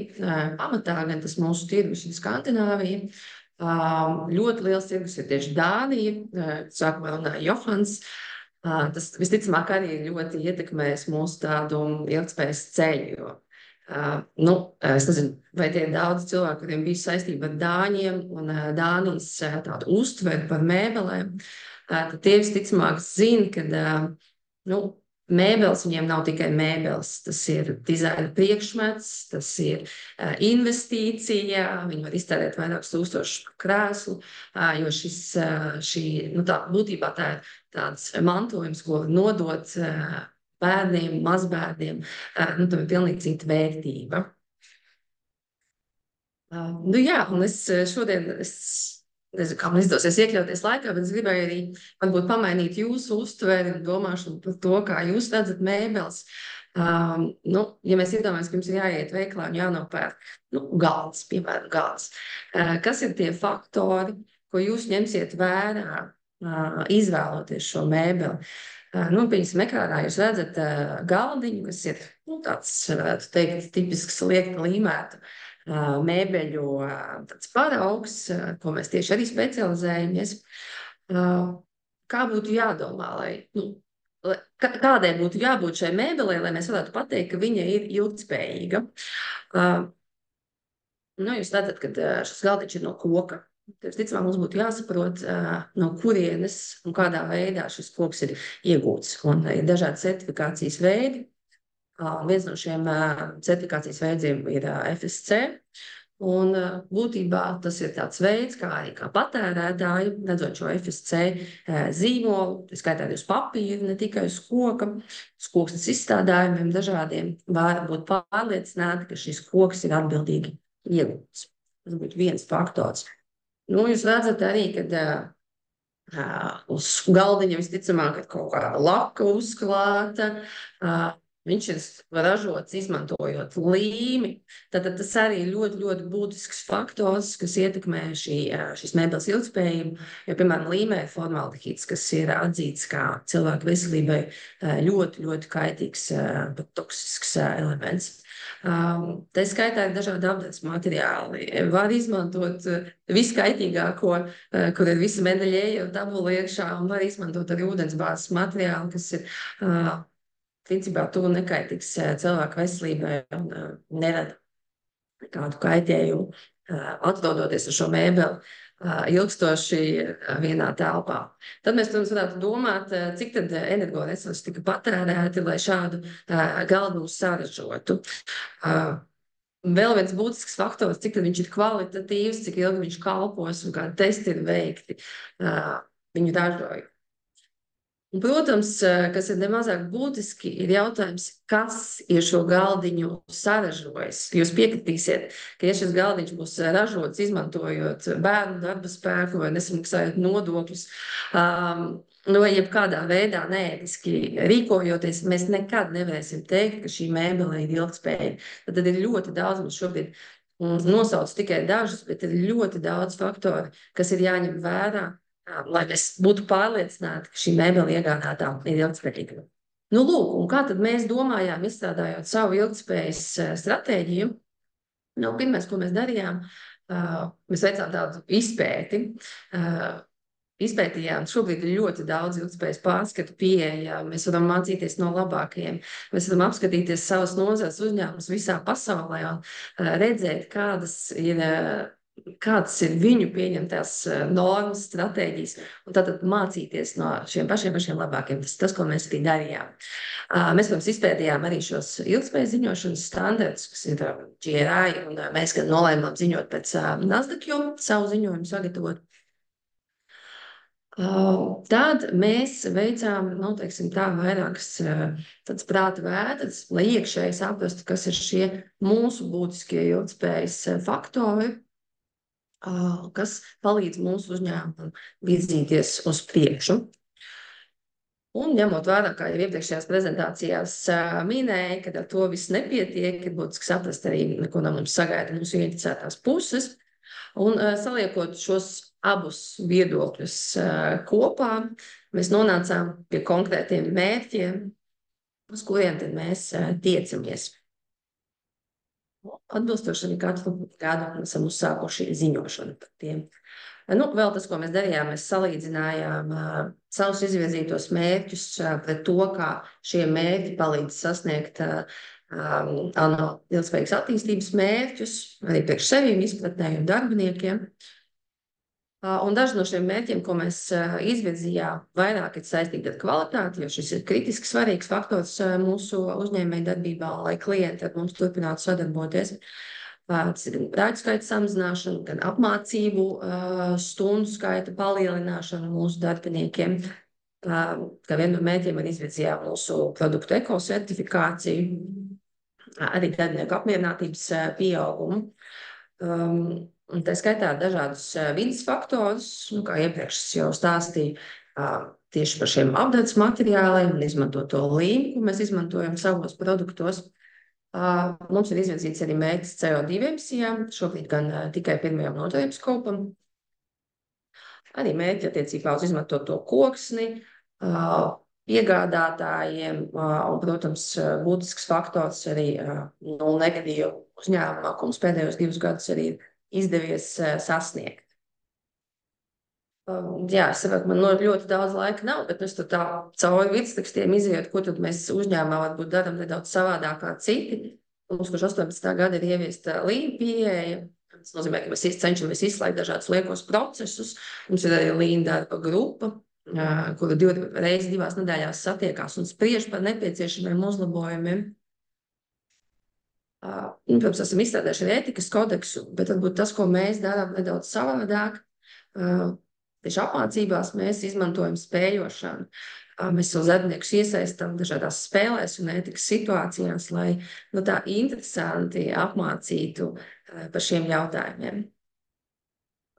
Pamatā gan tas mūsu tirgus ir Skandināvija. Ļoti liels tirgus ir tieši Dānija. Sākumā runāja Johans. Tas visticamāk arī ļoti ietekmēs mūsu tādu ilgtspējas ceļu, jo es nezinu, vai tie ir daudz cilvēku, kuriem bija saistība ar Dāņiem un Dānijas tādu uztveri par mēbelēm, tad tie visticamāk zina, ka mēbeles viņiem nav tikai mēbeles, tas ir dizaina priekšmets, tas ir investīcija, viņi var iztērēt vairākus tūkstošus krēslu, jo būtībā tā ir tāds mantojums, ko nodot bērniem, mazbērniem, tam ir pilnīgi cita vērtība. Un es šodien, nezinu, kā man izdosies iekļauties laikā, bet es gribēju arī varbūt pamainīt jūsu uztveri, domāšanu par to, kā jūs redzat mēbeles. Ja mēs iedomājamies, ka jums ir jāiet veiklā un jānopērk galds, piemēram, galds, kas ir tie faktori, ko jūs ņemsiet vērā, izvēloties šo mēbeli? Piemēram, ekrānā jūs redzat galdiņu, kas ir tāds, varētu teikt, tipisks liekta līmēta mēbeļu tāds paraugs, ko mēs tieši arī specializējamies. Kā būtu jādomā, kādai būtu jābūt šai mēbelē, lai mēs varētu pateikt, ka viņa ir ilgtspējīga? Jūs redzat, ka šis galdiņš ir no koka. Visticamāk, mums būtu jāsaprot, no kurienes un kādā veidā šis koks ir iegūts. Un ir dažādi certifikācijas veidi. Viens no šiem certifikācijas veidiem ir FSC. Un būtībā tas ir tāds veids, kā arī kā patērētāju, redzot šo FSC zīmolu, skaitāt uz papīra, ne tikai uz koka, uz koksnes izstādājumiem dažādiem, var būt pārliecināti, ka šis koks ir atbildīgi iegūts. Tas būtu viens faktors. Jūs redzat arī, ka uz galdiņa visticamāk ir kaut kāda laka uzklāta, viņš ir ražots izmantojot līmi, tad tas arī ir ļoti, ļoti būtisks faktors, kas ietekmē šīs mēbeles ilgtspējību, jo, piemēram, līmē ir formaldehīds, kas ir atzīts kā cilvēku veselībai ļoti, ļoti kaitīgs, pat toksisks elements. Tā skaitā ir dažādi apdēles materiāli. Var izmantot viskaitīgāko, kur ir visa medaļēja un tabula iekšā, un var izmantot arī ūdensbāzes materiālu, kas ir principā tuvu nekaitīgs cilvēku veselībai un nerada kādu kaitējumu, atrodoties ar šo mēbeli ilgstoši vienā telpā. Tad mēs, protams, varētu domāt, cik tad energoresursi tika patērēti, lai šādu galdu saražotu. Vēl viens būtisks faktors, cik tad viņš ir kvalitatīvs, cik ilgi viņš kalpos un kādi testi ir veikti viņu ražojumu. Un, protams, kas ir nemazāk būtiski, ir jautājums, kas ir šo galdiņu saražojis. Jūs piekritīsiet, ka ja šis galdiņš būs ražots, izmantojot bērnu darba spēku vai nesamaksājot nodokļus, vai jebkādā veidā neētiski rīkojoties, mēs nekad nevarēsim teikt, ka šī mēbele ir ilgtspējīga. Tad ir ļoti daudz, mums šobrīd nosauc tikai dažus, bet ir ļoti daudz faktoru, kas ir jāņem vērā, lai mēs būtu pārliecināti, ka šī mēbele iegādātā ir ilgtspējīga. Lūk, un kā tad mēs domājām, izstrādājot savu ilgtspējas stratēģiju? Pirmais, ko mēs darījām, mēs veicām tādu izpēti. Izpētījām, šobrīd ir ļoti daudz ilgtspējas pārskatu pieeja, mēs varam mācīties no labākajiem, mēs varam apskatīties savas nozares uzņēmumus visā pasaulē un redzēt, kādas ir viņu pieņemtās normas, stratēģijas, un tātad mācīties no šiem pašiem labākiem. Tas, ko mēs arī darījām. Mēs, protams, izpētījām arī šos ilgtspējas ziņošanas standartus, kas ir GRI, un mēs gan nolēmām ziņot pēc Nasdaq, savu ziņojumu sagatavot. Tad mēs veicām, vairākas tādas prāta vētras, lai iekšēji saprastu, kas ir šie mūsu būtiskie ilgtspējas faktori, kas palīdz mūsu uzņēmumam virzīties uz priekšu. Un ņemot vērā, kā jau iepriekšējās prezentācijās minēja, ka ar to viss nepietiek, ir būtiski saprast arī, ko no mums sagaida mūsu ieinteresētās puses. Un saliekot šos abus viedokļus kopā, mēs nonācām pie konkrētiem mērķiem, uz kuriem tad mēs tiecamies. Atbilstoši arī katru gadu esam uzsākuši ziņošanu par tiem. Vēl tas, ko mēs darījām, mēs salīdzinājām savus izvirzītos mērķus pret to, kā šie mērķi palīdz sasniegt ANO ilgspējīgas attīstības mērķus, arī priekš sevīm izpratnē un darbiniekiem. Un daži no šiem mērķiem, ko mēs izvirzījām, vairāk ir saistīti ar kvalitāti, jo šis ir kritiski svarīgs faktors mūsu uzņēmēju darbībā, lai klienti ar mums turpinātu sadarboties. Tas ir gan raidu skaita samazināšana, gan apmācību stundu skaita palielināšana mūsu darbiniekiem. Kā vienu no mērķiem arī izvirzījām mūsu produktu ekosertifikāciju, arī darbinieku apmierinātības pieaugumu. Un tā skaitā dažādus vides faktorus, kā iepriekš jau stāstīju, tieši par šiem apdades materiāliem un izmantoto līmu, ko mēs izmantojam savos produktos. Mums ir izvirzīts arī mērķis CO2 emisijām, šobrīd gan tikai pirmajam un otrajam skopam. Arī mērķi attiecībā uz izmantoto koksni, piegādātājiem un, protams, būtisks faktors arī negatīvu uzņēmumā, ko mums pēdējos 2 gadus arī izdevies sasniegt. Es saprotu, man ļoti daudz laika nav, bet es tur tā cauri virsrakstiem izejot, ko tad mēs uzņēmumā varbūt darām nedaudz savādāk kā citi. Mums, kurš 18. gada ir ieviesta līna pieeja, tas nozīmē, ka mēs cenšamies izslēgt dažādus liekos procesus. Mums ir arī līna darba grupa, kura 2 reizes 2 nedēļās satiekās un spriež par nepieciešamiem uzlabojumiem. Protams, esam izstrādājuši arī ētikas kodeksu, bet varbūt tas, ko mēs darām nedaudz savādāk, tieši apmācībās mēs izmantojam spējošanu. Mēs savus darbiniekus iesaistam dažādās spēlēs un ētikas situācijās, lai tā interesanti apmācītu par šiem jautājumiem.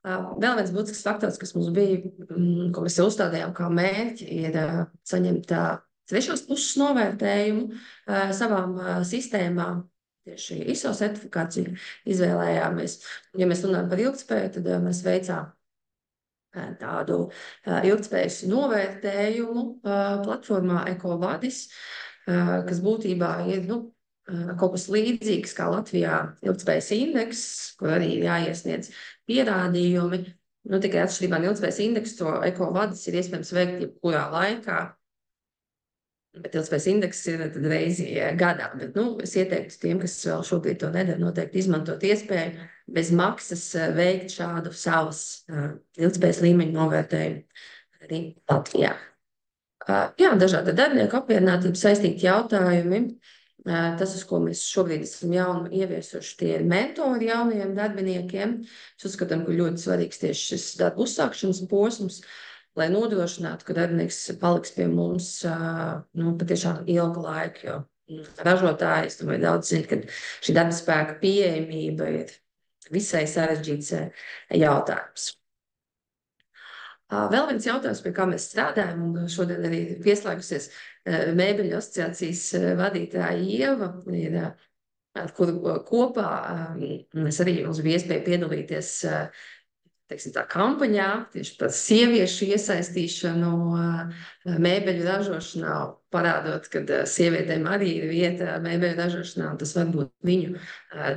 Vēl viens būtisks faktors, kas mums bija, ko mēs uzstādījām kā mērķi, ir saņemt trešās puses novērtējumu savām sistēmām. Tieši ISO certifikāciju izvēlējāmies. Ja mēs runājam par ilgtspēju, tad mēs veicām tādu ilgtspējas novērtējumu platformā EcoVadis, kas būtībā ir kaut kas līdzīgs kā Latvijā ilgtspējas indeks, kur arī ir jāiesniedz pierādījumi. Tikai atšķirībā no ilgtspējas indeksa, to EcoVadis ir iespējams veikt jebkurā laikā, bet ilgtspējas indeks ir tad reizi gadā. Bet, es ieteiktu tiem, kas vēl šobrīd to nedara, noteikti izmantot iespēju bez maksas veikt šādu savas ilgtspējas līmeņu novērtējumu arī Latvijā. Dažādi darbinieku apmierinātību saistīti jautājumi. Tas, uz ko mēs šobrīd esam jaunu ieviesuši, tie ir mentori jaunajiem darbiniekiem. Mēs uzskatām, ka ļoti svarīgs tieši šis darba uzsākšanas posms, lai nodrošinātu, ka darbinieks paliks pie mums patiešām ilgu laiku, jo ražotāji, es domāju, daudz zina, ka šī darba spēka pieejamība ir visai sarežģīts jautājums. Vēl viens jautājums, pie kā mēs strādājam, un šodien arī pieslēgusies Mēbeļu asociācijas vadītāja Ieva, ar kuru kopā mēs arī mums bija iespēja piedalīties kampaņā tieši par sieviešu iesaistīšanu mēbeļu ražošanā, parādot, ka sievietēm arī ir vieta mēbeļu ražošanā, un tas var būt viņu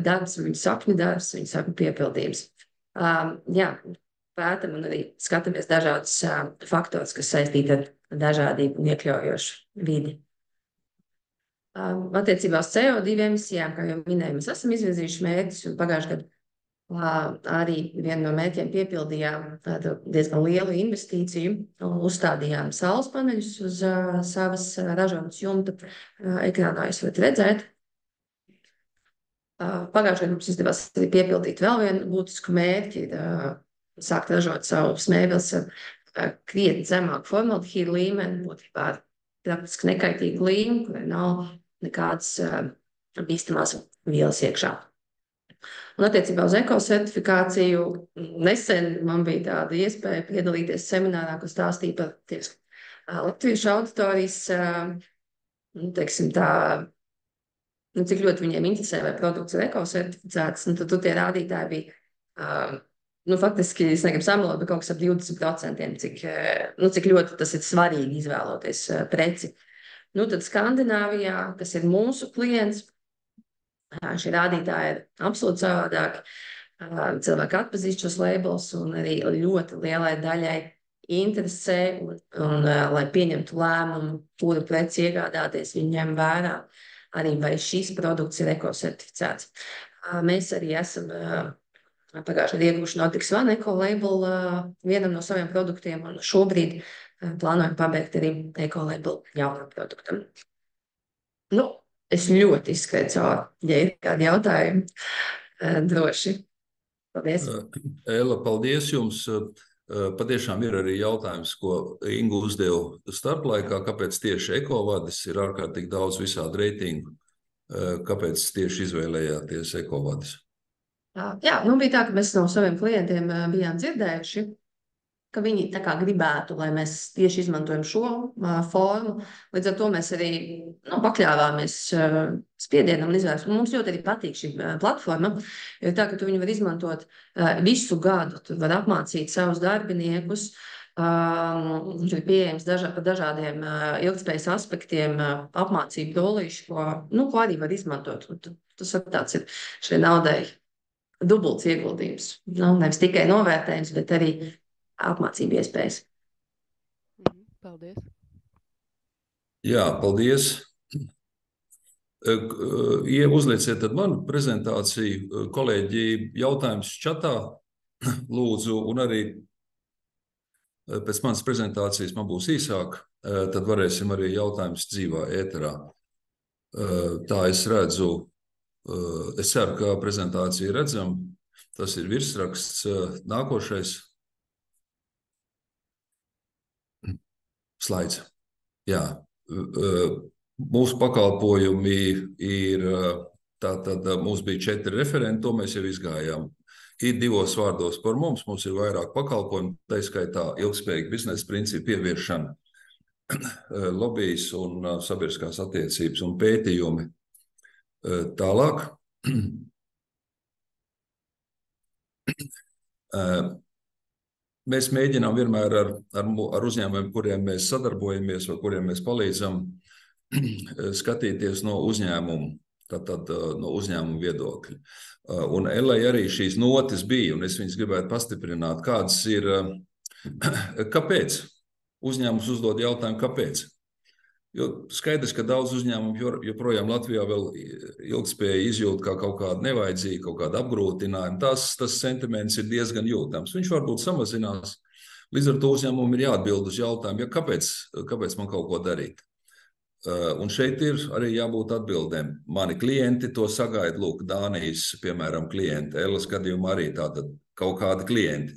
darbs, viņu sapņu darbs, viņu sapņu piepildījums. Pētam un arī skatāmies dažādus faktorus, kas saistīti ar dažādību un iekļaujošu vidi. Attiecībā uz CO2 emisijām, kā jau minēju, mēs esam izvirzījuši mērķus, un pagājušajā gadā arī vienu no mērķiem piepildījām tādu diezgan lielu investīciju un uzstādījām saules paneļus uz savas ražotnes jumta. Ekrānā jūs varat redzēt. Pagājušajā gadā mums izdevās arī piepildīt vēl vienu būtisku mērķi, sākt ražot savus mēbeles ar krietni zemāku formaldehīdu līmeni, būtībā praktiski nekaitīgu līmu, kurai nav nekādas bīstamās vielas iekšā. Un attiecībā uz ekosertifikāciju nesen man bija tāda iespēja piedalīties seminārā, kas stāstīja par tieši latviešu auditorijas, cik ļoti viņiem interesē, vai produkts ir ekosertificēts, un tad tie rādītāji bija faktiski, es negribu samalot, bet kaut kas ap 20%, cik ļoti tas ir svarīgi izvēloties preci. Tad Skandināvijā, kas ir mūsu klients, šie rādītāji ir absolūti savādāki. Cilvēki atpazīst šos labels un arī ļoti lielai daļai interesē un lai pieņemtu lēmumu, kuru preci iegādāties, viņi ņem vērā arī, vai šis produkts ir ekosertificēts. Mēs arī esam pagājušajā gadā ieguvuši Nordics One ekolabel vienam no saviem produktiem, un šobrīd plānojam pabeigt arī ekolabel jaunam produktam. Es ļoti izskrēju cauri, ja ir kādi jautājumi, droši. Paldies. Ella, paldies jums. Patiešām ir arī jautājums, ko Inga uzdeva starplaikā, kāpēc tieši ekovadis ir ārkārtīgi daudz visādu reitingu. Kāpēc tieši izvēlējāties ekovadis? Jā, bija tā, ka mēs no saviem klientiem bijām dzirdējuši, ka viņi tā kā gribētu, lai mēs tieši izmantojam šo formu. Līdz ar to mēs arī pakļāvāmies spiedienam un izvēles. Mums ļoti arī patīk šī platforma, jo tā, ka tu viņu var izmantot visu gadu. Tu var apmācīt savus darbiniekus, viņš ir pieejams par dažādiem ilgtspējas aspektiem, apmācību dolīši, ko arī var izmantot. Tas tāds ir šai naudai dubults ieguldījums. Nevis tikai novērtējums, bet arī apmācību iespējas. Paldies. Jā, paldies. Uzlieciet tad manu prezentāciju, kolēģi, jautājums čatā, lūdzu, un arī pēc manas prezentācijas man būs īsāk, tad varēsim arī jautājumus dzīvā ēterā. Tā es redzu, es ceru, ka prezentācija redzam, tas ir virsraksts, nākošais. Slaids. Jā, mūsu pakalpojumi ir, tātad mums bija 4 referenti, to mēs jau izgājām. Ir 2 vārdos par mums ir vairāk pakalpojumi, tā skaitā ilgspējīga biznesa principu ieviešana, lobijas un sabiedriskās attiecības un pētījumi. Tālāk. Mēs mēģinām vienmēr ar uzņēmumiem, kuriem mēs sadarbojamies vai kuriem mēs palīdzam, skatīties no uzņēmumu, tātad no uzņēmuma viedokļa. Un Ellai arī šīs notis bija, un es viņas gribētu pastiprināt, kādas ir, kāpēc? Uzņēmums uzdod jautājumu, kāpēc? Jo skaidrs, ka daudz uzņēmumu joprojām Latvijā vēl ilgspēja izjūt kā kaut kādu nevajadzīgu, kaut kādu apgrūtinājumu. Tas sentiments ir diezgan jūtams. Viņš varbūt samazinās. Līdz ar to uzņēmumam ir jāatbild uz jautājumu, kāpēc man kaut ko darīt. Un šeit ir arī jābūt atbildēm. Mani klienti to sagaida, lūk, Dānijas, piemēram, klienti. Ellas gadījumā arī tātad kaut kādi klienti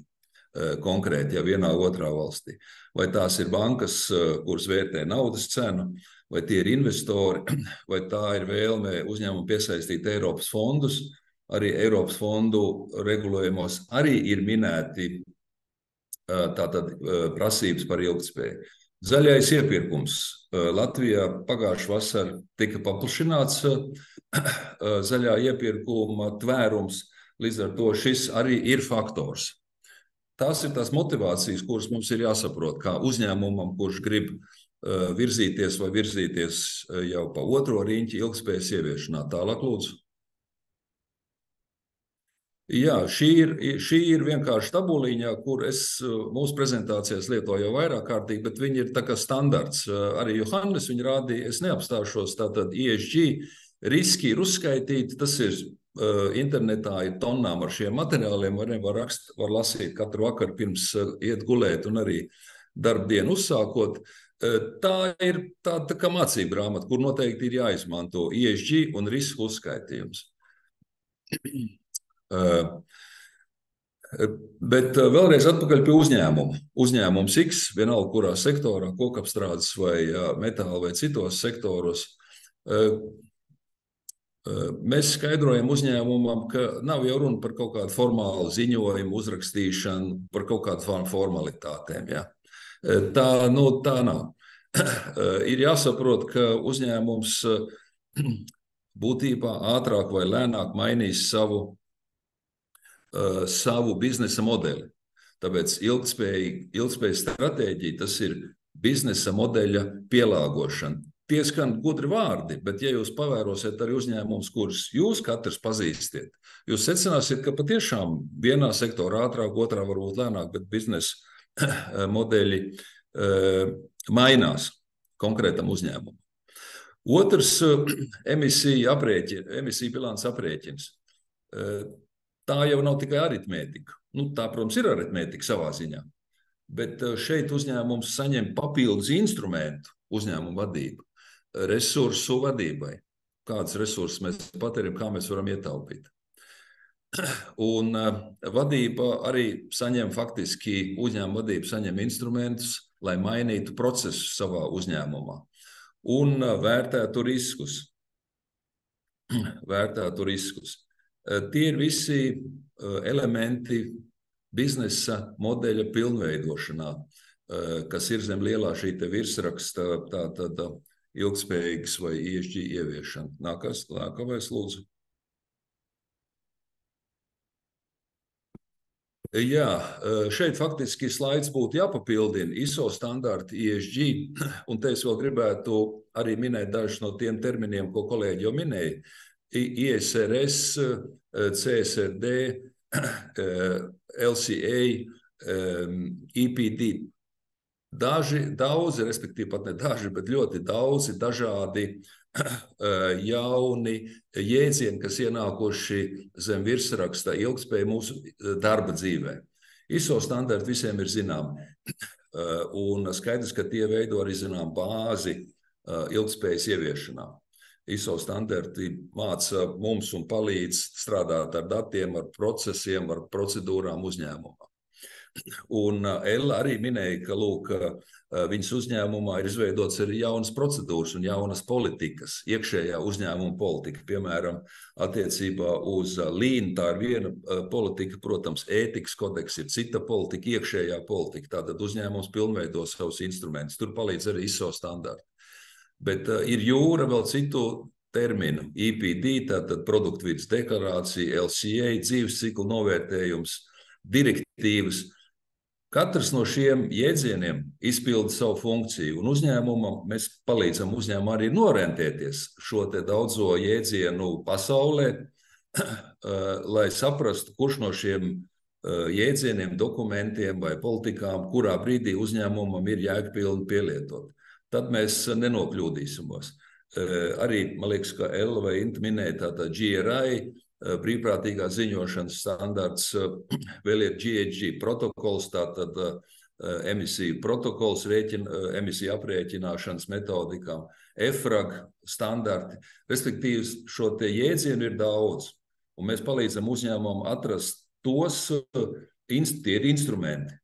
konkrēti, ja vienā otrā valstī. Vai tās ir bankas, kuras vērtē naudas cenu, vai tie ir investori, vai tā ir vēlme uzņēmumu piesaistīt Eiropas fondus. Arī Eiropas fondu regulējumos arī ir minēti tātad prasības par ilgtspēju. Zaļais iepirkums. Latvijā pagājušā vasarā tika paplašināts zaļā iepirkuma tvērums, līdz ar to šis arī ir faktors. Tās ir tās motivācijas, kuras mums ir jāsaprot, kā uzņēmumam, kurš grib virzīties vai virzīties jau pa otro riņķi ilgspējas ieviešanā. Tālāk, lūdzu. Jā, šī ir vienkārši tabuliņā, kur es mūsu prezentācijās lietoju jau vairāk kārtīgi, bet viņi ir tā kā standarts. Arī Johannes viņi rādīja, es neapstāšos, tātad ESG riski ir uzskaitīti, tas ir internetā ir tonnām ar šiem materiāliem, var lasīt katru vakaru pirms iet gulēt un arī darbdienu uzsākot. Tā ir tāda kā mācību grāmata, kur noteikti ir jāizmanto ESG un risku uzskaitījums. Bet vēlreiz atpakaļ pie uzņēmuma. Uzņēmums X, vienalga kurā sektorā, kokapstrādes vai metāla vai citos sektoros, mēs skaidrojam uzņēmumam, ka nav jau runa par kaut kādu formālu ziņojumu, uzrakstīšanu, par kaut kādām formalitātēm. Ja? Tā nav. Ir jāsaprot, ka uzņēmums būtībā ātrāk vai lēnāk mainīs savu savu biznesa modeli. Tāpēc ilgspējas stratēģija tas ir biznesa modeļa pielāgošana. Tie skan gudri vārdi, bet ja jūs pavērosiet arī uzņēmumus, kurus jūs katrs pazīstiet, jūs secināsiet, ka patiešām vienā sektorā ātrāk, otrā varbūt lēnāk, bet biznesa modeļi mainās konkrētam uzņēmumam. Otrs emisiju bilants aprēķins. Tā jau nav tikai aritmētika. Tā, protams, ir aritmētika savā ziņā, bet šeit uzņēmums saņem papildus instrumentu uzņēmumu vadību, resursu vadībai. Kādas resursus mēs patērjam, kā mēs varam ietaupīt. Un vadība arī saņem faktiski, uzņēmuma vadība saņem instrumentus, lai mainītu procesus savā uzņēmumā un vērtētu riskus. Tie ir visi elementi biznesa modeļa pilnveidošanā, kas ir zem lielā šī te virsraksta tāda ilgspējīgas vai ESG ieviešana. Nākamais lūdzu. Jā, šeit faktiski slaids būtu jāpapildina ISO standarti ESG, un te es vēl gribētu arī minēt dažus no tiem terminiem, ko kolēģi jau minēja. ISRS, CSRD, LCA, EPD. Daudzi, respektīvi pat ne daži, bet ļoti daudzi dažādi jauni jēdzieni, kas ienākuši zem virsraksta ilgspēja mūsu darba dzīvē. ISO standarti visiem ir zināmi, un skaidrs, ka tie veido arī zinām bāzi ilgspējas ieviešanā. ISO standarti māca mums un palīdz strādāt ar datiem, ar procesiem, ar procedūrām uzņēmumā. Un Ella arī minēja, ka lūk, viņas uzņēmumā ir izveidots arī jaunas procedūras un jaunas politikas, iekšējā uzņēmuma politika. Piemēram, attiecībā uz Lean, tā ir viena politika, protams, ētikas kodeks ir cita politika, iekšējā politika. Tātad uzņēmums pilnveido savus instrumentus. Tur palīdz arī ISO standarti. Bet ir jūra vēl citu terminu. EPD, tātad produktvidas deklarācija, LCA, dzīves ciklu novērtējums, direktīvas. Katrs no šiem jēdzieniem izpilda savu funkciju, un uzņēmumam mēs palīdzam uzņēmumam arī norentēties šo te daudzo jēdzienu pasaulē, lai saprastu, kurš no šiem jēdzieniem, dokumentiem vai politikām, kurā brīdī uzņēmumam ir jēgpilni pielietot. Tad mēs nenokļūdīsimos. Arī, man liekas, ka Ella vai Inta minēja tātad GRI, brīvprātīgā ziņošanas standarts, vēl ir GHG protokols, tātad emisiju protokols, emisiju aprēķināšanas metodikām, EFRAG standarti, respektīvi šo te jēdzienu ir daudz, un mēs palīdzam uzņēmumam atrast tos tie ir instrumenti,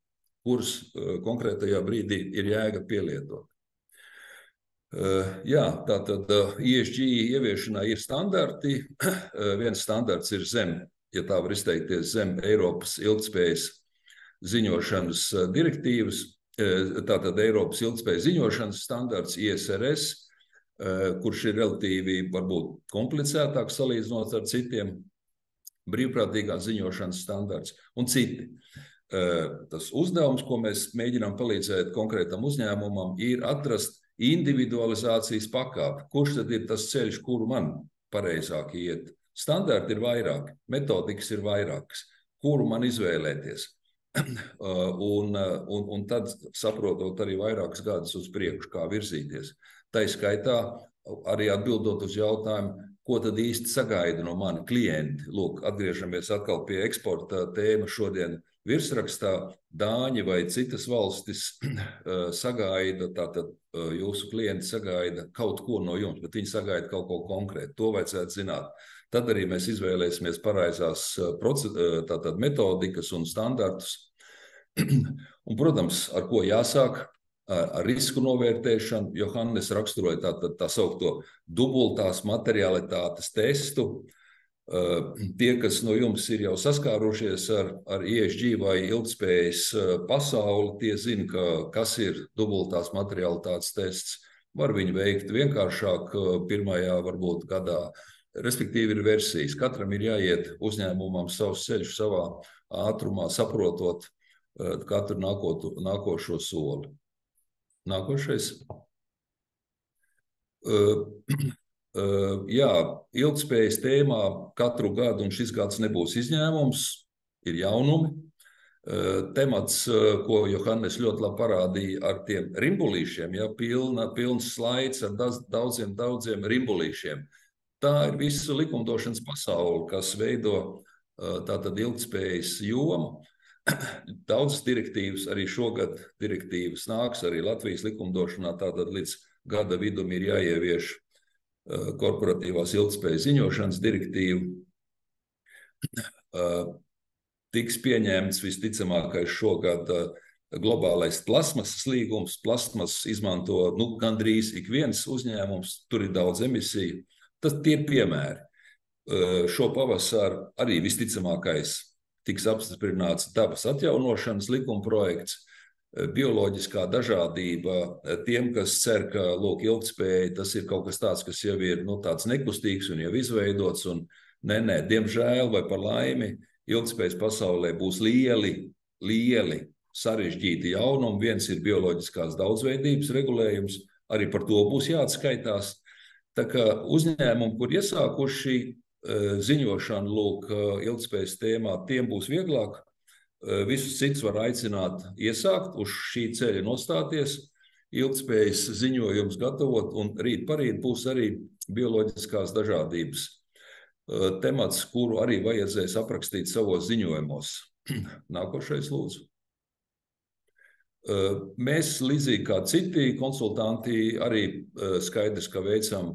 kurus konkrētajā brīdī ir jēga pielietot. Jā, tātad ESG ieviešanā ir standarti. Viens standarts ir zem, ja tā var izteikties, zem Eiropas ilgtspējas ziņošanas direktīvas, tātad Eiropas ilgtspējas ziņošanas standarts ISRS, kurš ir relatīvi varbūt komplicētāk salīdzinot ar citiem, brīvprātīgā ziņošanas standarts un citi. Tas uzdevums, ko mēs mēģinām palīdzēt konkrētam uzņēmumam, ir atrast individualizācijas pakāpi. Kurš tad ir tas ceļš, kuru man pareizāk iet? Standarti ir vairāki, metodikas ir vairākas. Kuru man izvēlēties? Un tad saprotot arī vairākas gadus uz priekšu, kā virzīties. Tā skaitā arī atbildot uz jautājumu, ko tad īsti sagaida no mani klienti. Lūk, atgriežamies atkal pie eksporta tēma šodien. Virsrakstā Dāņi vai citas valstis sagaida, tātad jūsu klienti sagaida kaut ko no jums, bet viņi sagaida kaut ko konkrētu. To vajadzētu zināt. Tad arī mēs izvēlēsimies pareizās tātad metodikas un standartus. Un, protams, ar ko jāsāk? Ar risku novērtēšanu. Johannes raksturoja tā saukto dubultās materialitātes testu. Tie, kas no jums ir jau saskārušies ar ESG vai ilgtspējas pasauli, tie zina, kas ir dubultās materialitātes tests. Var viņu veikt vienkāršāk pirmajā varbūt gadā, Respektīvi ir versijas. Katram ir jāiet uzņēmumam savs ceļš savā ātrumā, saprotot katru nākošo soli. Nākošais. Jā, ilgtspējas tēmā katru gadu, un šis gads nebūs izņēmums, ir jaunumi. Temats, ko Johannes ļoti labi parādīja ar tiem rimbulīšiem, ja, pilns slaids ar daudziem rimbulīšiem. Tā ir visa likumdošanas pasaule, kas veido tātad ilgtspējas jomu. Daudzas direktīvas, arī šogad direktīvas nāks arī Latvijas likumdošanā, tātad līdz gada vidum ir jāievieš korporatīvās ilgtspējas ziņošanas direktīva. Tiks pieņemts visticamākais šogad globālais plasmasas līgums. Plasmas izmanto gandrīz ik viens uzņēmums, tur ir daudz emisiju. Tie ir piemēri. Šo pavasaru arī visticamākais tiks apstiprināts dabas atjaunošanas likumprojekts, bioloģiskā dažādība. Tiem, kas cer, ka ilgtspēja tas ir kaut kas tāds, kas jau ir tāds nekustīgs un jau izveidots, un nē, diemžēl vai par laimi, ilgtspējas pasaulē būs lieli sarežģīti jaunumi. Viens ir bioloģiskās daudzveidības regulējums, arī par to būs jāatskaitās. Tā kā uzņēmumi, kur iesākuši ziņošanu ilgtspējas tēmā, tiem būs vieglāk. Visus cits var aicināt iesākt, uz šī ceļa nostāties, ilgtspējas ziņojums gatavot, un rīt parīt būs arī bioloģiskās dažādības temats, kuru arī vajadzēs aprakstīt savos ziņojumos. Nākošais lūdzu. Mēs, līdzīgi kā citi konsultanti, arī skaidrs, ka veicam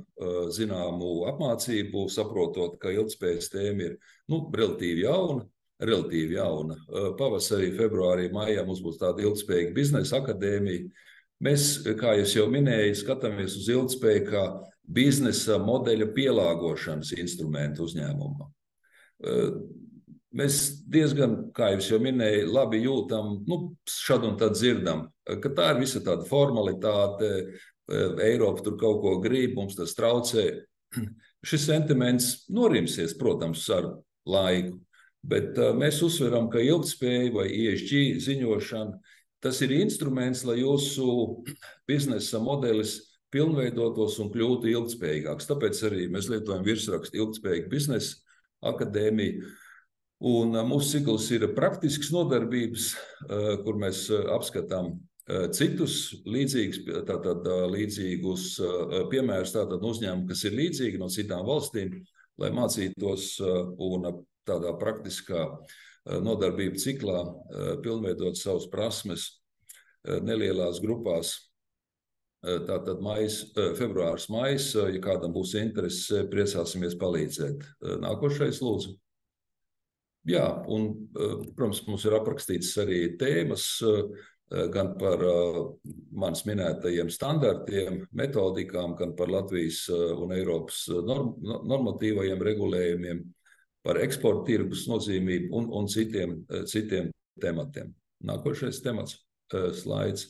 zināmu apmācību, saprotot, ka ilgtspējas tēma ir relatīvi jauna. Pavasarī, februārī, maijā mums būs tāda ilgtspējīga biznesa akadēmija. Mēs, kā es jau minēju, skatāmies uz ilgtspēju kā biznesa modeļa pielāgošanas instrumentu uzņēmumam. Mēs diezgan, kā jau minēju, labi jūtam, šad un tad dzirdam, ka tā ir visa tāda formalitāte, Eiropa tur kaut ko grib, mums tas traucē. Šis sentiments norimsies, protams, ar laiku, bet mēs uzsveram, ka ilgtspēja vai ESG ziņošana, tas ir instruments, lai jūsu biznesa modelis pilnveidotos un kļūtu ilgtspējīgāks. Tāpēc arī mēs lietojam virsrakstu ilgtspējīga biznesa akadēmija. Un mūsu cikls ir praktisks nodarbības, kur mēs apskatām citus līdzīgus piemērus, tātad uzņēmumu, kas ir līdzīgi no citām valstīm, lai mācītos un tādā praktiskā nodarbību ciklā pilnveidot savus prasmes nelielās grupās. Tātad februārs, maijs, ja kādam būs interese, priecāsimies palīdzēt. Nākošais lūdzu. Jā, un, protams, mums ir aprakstīts arī tēmas gan par manis minētajiem standartiem, metodikām, gan par Latvijas un Eiropas normatīvajiem regulējumiem, par eksporta tirgus nozīmību un citiem tematiem. Nākošais temats, slaids.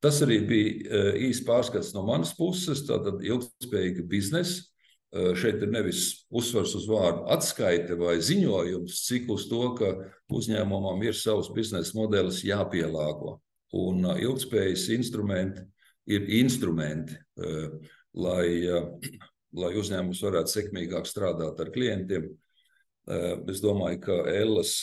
Tas arī bija īsts pārskats no manas puses, tātad ilgtspējīga biznesa. Šeit ir nevis uzsvars uz vārdu atskaite vai ziņojums, cik uz to, ka uzņēmumam ir savs biznesa modelis jāpielāgo. Un ilgtspējas instrumenti ir instrumenti, lai uzņēmums varētu sekmīgāk strādāt ar klientiem. Es domāju, ka Ellas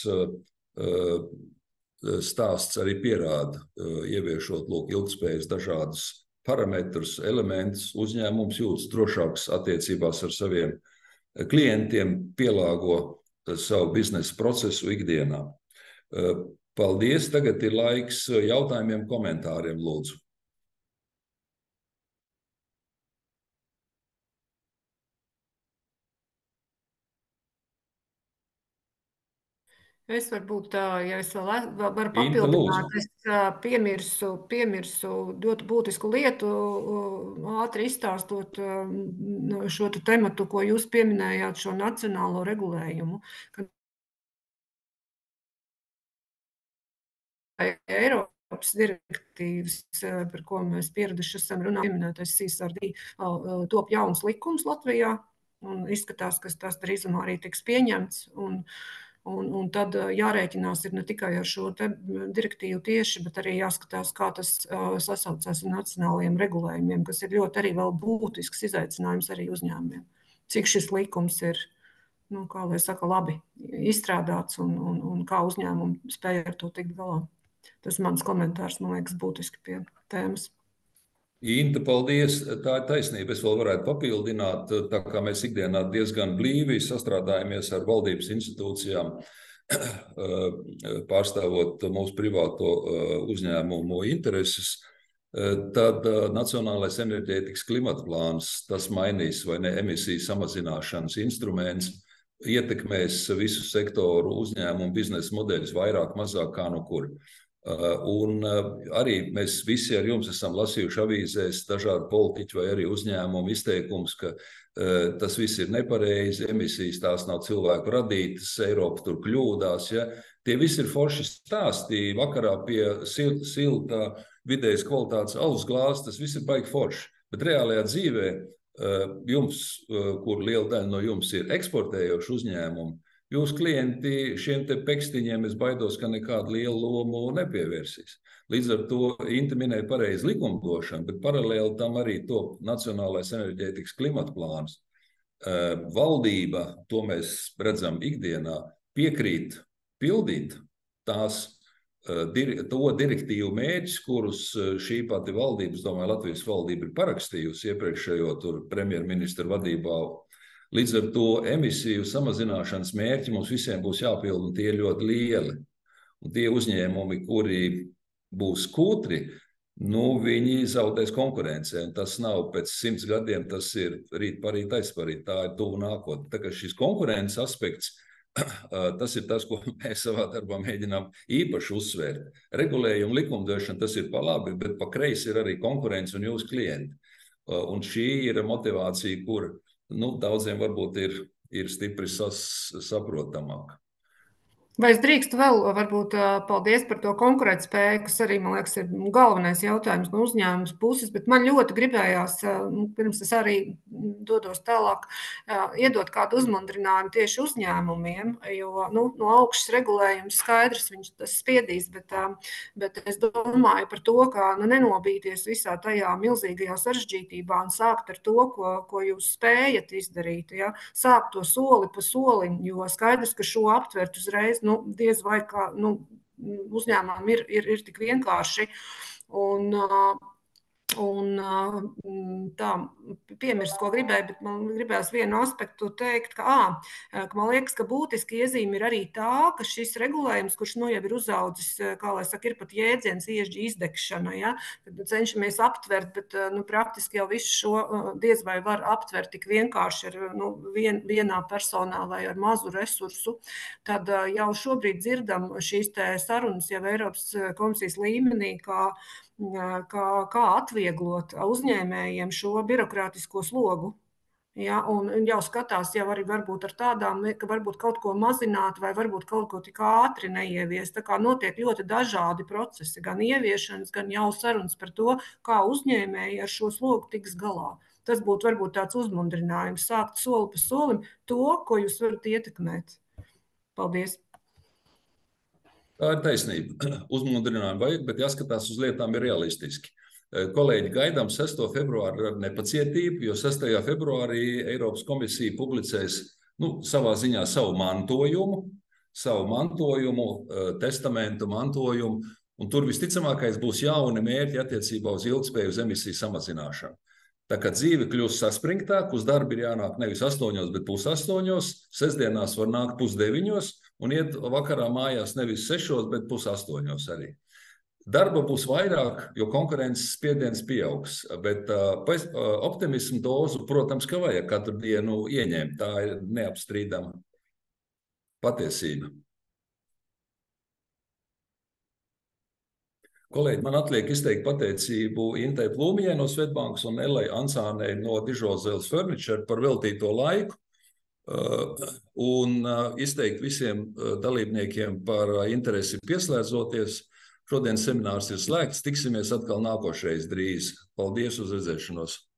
stāsts arī pierāda, ieviešot ilgtspējas dažādus parametrus, elementus, uzņēmums jūtas drošāks attiecībās ar saviem klientiem, pielāgo savu biznesa procesu ikdienā. Paldies, tagad ir laiks jautājumiem, komentāriem, lūdzu. Es varbūt, ja es vēl varu papildināt, es piemirsu ļoti būtisku lietu, ātri izstāstot šo tematu, ko jūs pieminējāt, šo nacionālo regulējumu. Eiropas direktīvas, par ko mēs pieraduši esam runāt, pieminētais CSRD, top jauns likums Latvijā. un izskatās, ka tas drīzumā arī tiks pieņemts. Un tad jārēķinās ir ne tikai ar šo te direktīvu tieši, bet arī jāskatās, kā tas sasaucās ar nacionālajiem regulējumiem, kas ir ļoti arī vēl būtisks izaicinājums arī uzņēmumiem. Cik šis likums ir, kā lai saka, labi izstrādāts un kā uzņēmumi spēja ar to tikt galā. Tas mans komentārs, man liekas, būtiski pie tēmas. Inta, paldies. Tā ir taisnība. Es vēl varētu papildināt, tā kā mēs ikdienā diezgan blīvi sastrādājamies ar valdības institūcijām, pārstāvot mūsu privāto uzņēmumu intereses, tad Nacionālais enerģētikas klimata plāns, tas mainīs vai ne emisiju samazināšanas instruments, ietekmēs visu sektoru uzņēmumu biznesa modeļus vairāk, mazāk kā no kur. Un arī mēs visi ar jums esam lasījuši avīzēs dažādu politiķu vai arī uzņēmumu izteikumus, ka tas viss ir nepareizi, emisijas tās nav cilvēku radītas, Eiropa tur kļūdās. Ja? Tie visi ir forši stāstī vakarā pie silta vidējas kvalitātes alus glāzes, tas viss ir baigi forši. Bet reālajā dzīvē jums, kur liela daļa no jums ir eksportējoši uzņēmumi, jūs klienti šiem te pekstiņiem, es baidos, ka nekādu lielu lomu nepievērsīs. Līdz ar to Inta minēja pareizi likumdošanu, bet paralēli tam arī top Nacionālais enerģētikas klimata plāns. Valdība, to mēs redzam ikdienā, piekrīt pildīt to direktīvu mērķus, kurus šī pati valdība, es domāju, Latvijas valdība ir parakstījusi iepriekšējo tur premjerministra vadībā. Līdz ar to emisiju samazināšanas mērķi mums visiem būs jāpilda, un tie ir ļoti lieli. Un tie uzņēmumi, kuri būs kūtri, viņi zaudēs konkurencē. Un tas nav pēc 100 gadiem, tas ir rīt parīt, aizparīt. Tā ir tuvu nākotne. Tā kā šis konkurences aspekts, tas ir tas, ko mēs savā darbā mēģinām īpaši uzsvērt. Regulējumu likumdošana, tas ir pa labi, bet pa kreisi ir arī konkurence un jūsu klienti. Un šī ir motivācija, kur daudziem varbūt ir stipri saprotamāk. Vai es drīkstu vēl, varbūt, paldies par to konkurētspēju, kas arī, man liekas, ir galvenais jautājums no uzņēmums puses, bet man ļoti gribējās, pirms es arī dodos tālāk, iedot kādu uzmundrinājumu tieši uzņēmumiem, jo no augšas regulējums skaidrs, viņš tas spiedīs, bet es domāju par to, kā nenobīties visā tajā milzīgajā sarežģītībā un sākt ar to, ko jūs spējat izdarīt, ja? Sākt to soli pa solim, jo skaidrs, ka šo aptvert uzreiz, diez vai kā uzņēmumam ir tik vienkārši. Un tā piemirst, ko gribēju, bet man gribējās vienu aspektu teikt, ka man liekas, ka būtiski iezīme ir arī tā, ka šis regulējums, kurš jau ir uzaudzis, kā lai saka, ir pat jēdziens iežģi izdegšana, ja? Tad cenšamies aptvert, bet praktiski jau visu šo diez vai var aptvert tik vienkārši ar vienā personā vai ar mazu resursu. Tad jau šobrīd dzirdam šīs te sarunas jau Eiropas komisijas līmenī, kā atvieglot uzņēmējiem šo birokrātisko slogu. Ja, un jau skatās jau arī varbūt ar tādām, ka varbūt kaut ko mazināt vai varbūt kaut ko tik ātri neieviest. Tā kā notiek ļoti dažādi procesi, gan ieviešanas, gan jau sarunas par to, kā uzņēmēji ar šo slogu tiks galā. Tas būtu varbūt tāds uzmundrinājums, sākt soli pa solim to, ko jūs varat ietekmēt. Paldies! Tā ir taisnība. Uzmundrinājumu vajag, bet jāskatās uz lietām ir realistiski. Kolēģi, gaidām 6. februāru ar nepacietību, jo 6. februārī Eiropas komisija publicēs savā ziņā savu mantojumu, testamentu mantojumu, un tur visticamākais būs jauni mērķi attiecībā uz ilgspēju uz emisiju samazināšanu. Tā kā dzīve kļūst saspringtāk, uz darbu ir jānāk nevis 8, bet 7:30, sestdienās var nākt 8:30 un iet vakarā mājās nevis 6, bet 7:30 arī. Darba būs vairāk, jo konkurences spiediens pieaugs, bet optimismu dozu, protams, ka vajag katru dienu ieņemt. Tā ir neapstrīdama patiesība. Kolēģi, man atliek izteikt pateicību Intai Plūmiņai no Svetbankas un Elai Ansānei no Dižozēles Furniture par veltīto laiku un izteikt visiem dalībniekiem par interesi pieslēdzoties. Šodien seminārs ir slēgts, tiksimies atkal nākošreiz drīz. Paldies, uz redzēšanos!